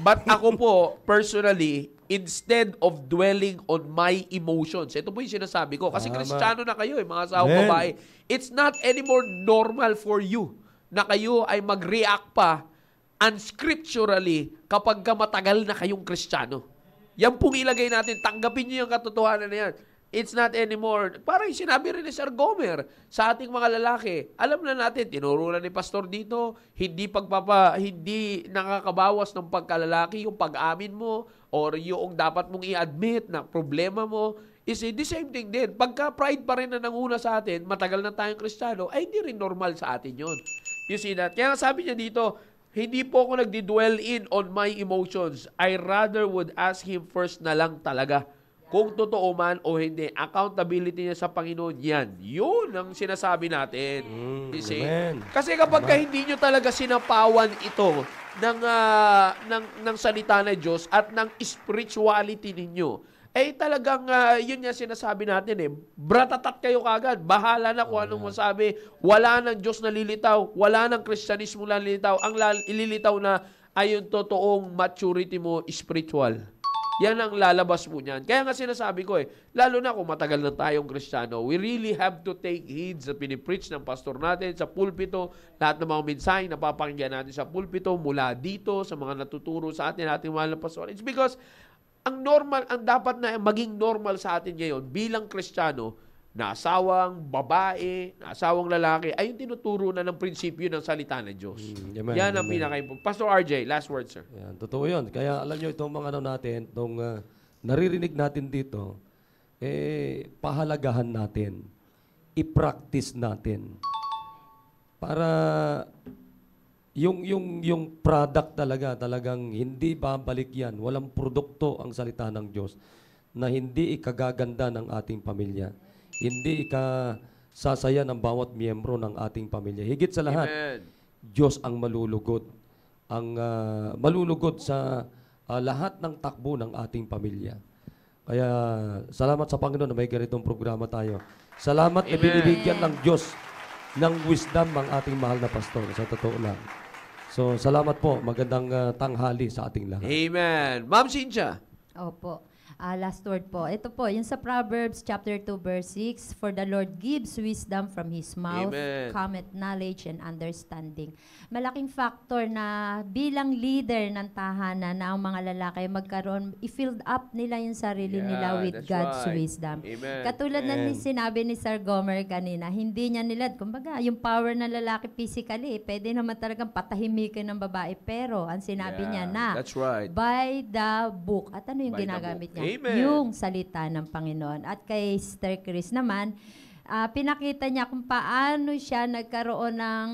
But ako po, personally, instead of dwelling on my emotions, ito po yung sinasabi ko. Kasi Kristiyano na kayo, mga asawang babae. It's not anymore normal for you na kayo ay mag-react pa unscripturally kapag matagal na kayong Kristiyano. Yan pong ilagay natin. Tanggapin niyo yung katotohanan na yan. It's not anymore. Parang sinabi rin ni Sir Gomer sa ating mga lalaki. Alam na natin, tinuro na ni Pastor dito, hindi nakakabawas ng pagkalalaki yung pag-amin mo or yung dapat mong i-admit na problema mo. Is the same thing din. Pagka pride pa rin na nanguna sa atin, matagal na tayong Kristiyano, ay hindi rin normal sa atin yun. You see that? Kaya sabi niya dito, hindi po ako nagdi-dwell in on my emotions. I rather would ask Him first na lang talaga. Kung totoo man o hindi, accountability niya sa Panginoon, yan. Yun ang sinasabi natin. You see? Amen. Kasi kapag hindi nyo talaga sinapawan ito ng salita ng Diyos at ng spirituality ninyo, talagang yun nga sinasabi natin bratatat kayo kagad. Bahala na kung anong masabi. Wala ng Diyos na lilitaw. Wala ng Kristyanismo na lilitaw. Ang ililitaw na ay yung totoong maturity mo spiritual. Yan ang lalabas mo niyan. Kaya nga sinasabi ko lalo na kung matagal na tayong Kristiyano, we really have to take heed sa pinipreach ng pastor natin sa pulpito, lahat ng mga mensahe na papakinggan natin sa pulpito mula dito, sa mga natuturo sa atin, ating mahal na pastor. It's because ang dapat na maging normal sa atin ngayon bilang Kristiyano, na asawang babae, na asawang lalaki, ay yung tinuturo na ng prinsipyo ng salita ng Diyos. Yan ang pinaka-importante. Pastor RJ, last word, sir. Yan, totoo yun. Kaya alam nyo, itong mga natin, itong naririnig natin dito, pahalagahan natin. I-practice natin. Para yung product talagang hindi babalik yan. Walang produkto ang salita ng Diyos na hindi ikagaganda ng ating pamilya. Hindi ikasasaya ng bawat miyembro ng ating pamilya. Higit sa lahat, Amen. Diyos ang malulugod. Ang malulugod sa lahat ng takbo ng ating pamilya. Kaya salamat sa Panginoon na may ganitong programa tayo. Salamat na binibigyan ng Diyos ng wisdom ang ating mahal na pastor. Sa totoo lang. So, salamat po. Magandang tanghali sa ating lahat. Amen. Ma'am Cynthia. Opo. Last word po. Ito po, yung sa Proverbs chapter 2 verse 6, for the Lord gives wisdom from His mouth, Amen. cometh knowledge and understanding. Malaking factor na bilang leader ng tahanan na ang mga lalaki magkaroon, i-filled up nila yung sarili nila with that's God's right. wisdom. Amen. Katulad na sinabi ni Sir Gomer kanina, hindi niya nilad. Kumbaga, yung power ng lalaki physically, pwede naman talagang patahimikin ng babae. Pero, ang sinabi niya na, That's right. by the book. At ano yung By the ginagamit book. niya? Amen. Yung salita ng Panginoon. At kay Sister Chris naman, pinakita niya kung paano siya nagkaroon ng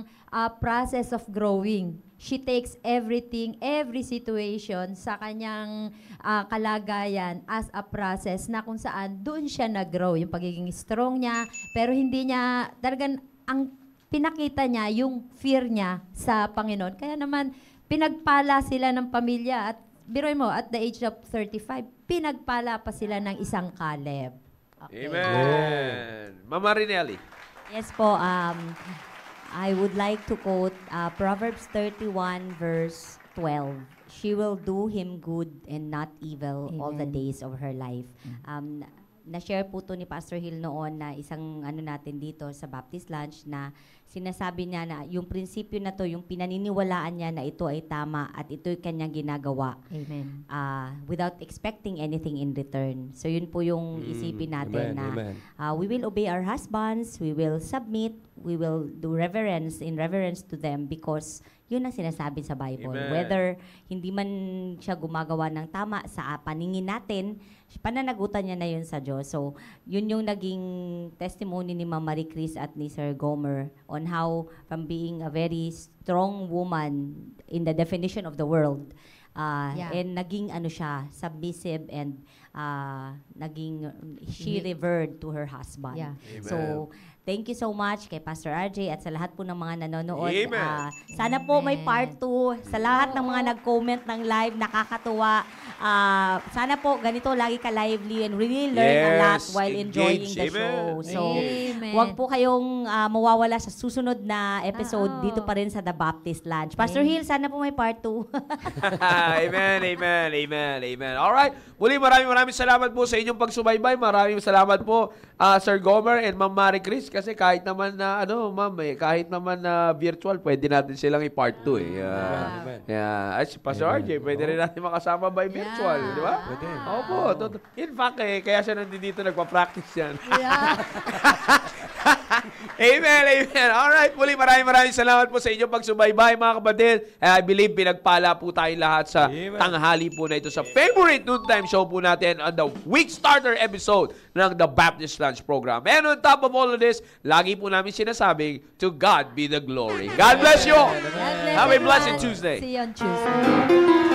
process of growing. She takes everything, every situation sa kanyang kalagayan as a process na kung saan doon siya nag-grow. Yung pagiging strong niya, pero hindi niya, talagang ang pinakita niya yung fear niya sa Panginoon. Kaya naman, pinagpala sila ng pamilya at biroy mo, at the age of 35, pinagpala pa sila ng isang Caleb. Okay. Amen. Mama Rinelli. Yes po, I would like to quote Proverbs 31 verse 12. She will do him good and not evil all the Amen. days of her life. Na-share po to ni Pastor Hill noon na isang natin dito sa Baptist Lunch na sinasabi niya na yung prinsipyo na to, yung pinaniniwalaan niya na ito ay tama at ito'y kanyang ginagawa. Amen. Without expecting anything in return. So yun po yung isipin natin Amen, na we will obey our husbands, we will submit, we will do reverence to them because Yun ang sinasabi sa Bible. Amen. Whether hindi man siya gumagawa ng tama sa paningin natin, pananagutan niya na yun sa Diyos. So, yun yung naging testimony ni Ma'am Marie Chris at ni Sir Gomer on how from being a very strong woman in the definition of the world, and naging ano siya, submissive and she revered to her husband. Yeah. So, thank you so much kay Pastor RJ at sa lahat po ng mga nanonood. Amen. Sana po may part 2 sa lahat ng mga nag-comment ng live, nakakatuwa. Sana po ganito lagi ka-lively and really learn a lot while enjoying engage. the Amen. show. So, Amen. wag po kayong mawawala sa susunod na episode dito pa rin sa The Baptist Lunch. Pastor Hill, sana po may part 2. Amen. Alright. Muli, maraming salamat po sa inyong pagsubaybay. Maraming salamat po, Sir Gomer and Ma'am Marie Chris. Kasi kahit naman na, kahit naman na virtual, pwede natin silang i-part 2 eh. Ay, si Pastor RJ, pwede rin natin makasama by virtual, di ba? Pwede. Opo. In fact, kaya siya nandito nagpa-practice yan. Amen. Alright, muli maraming salamat po sa inyong pagsubaybay, mga kapatid. I believe pinagpala po tayong lahat sa tanghali po na ito sa favorite noontime show po natin on the week starter episode ng The Baptist Lunch Program. And on top of all of this, lagi po namin sinasabing, to God be the glory. God bless you all. Have a blessed Tuesday. See you on Tuesday.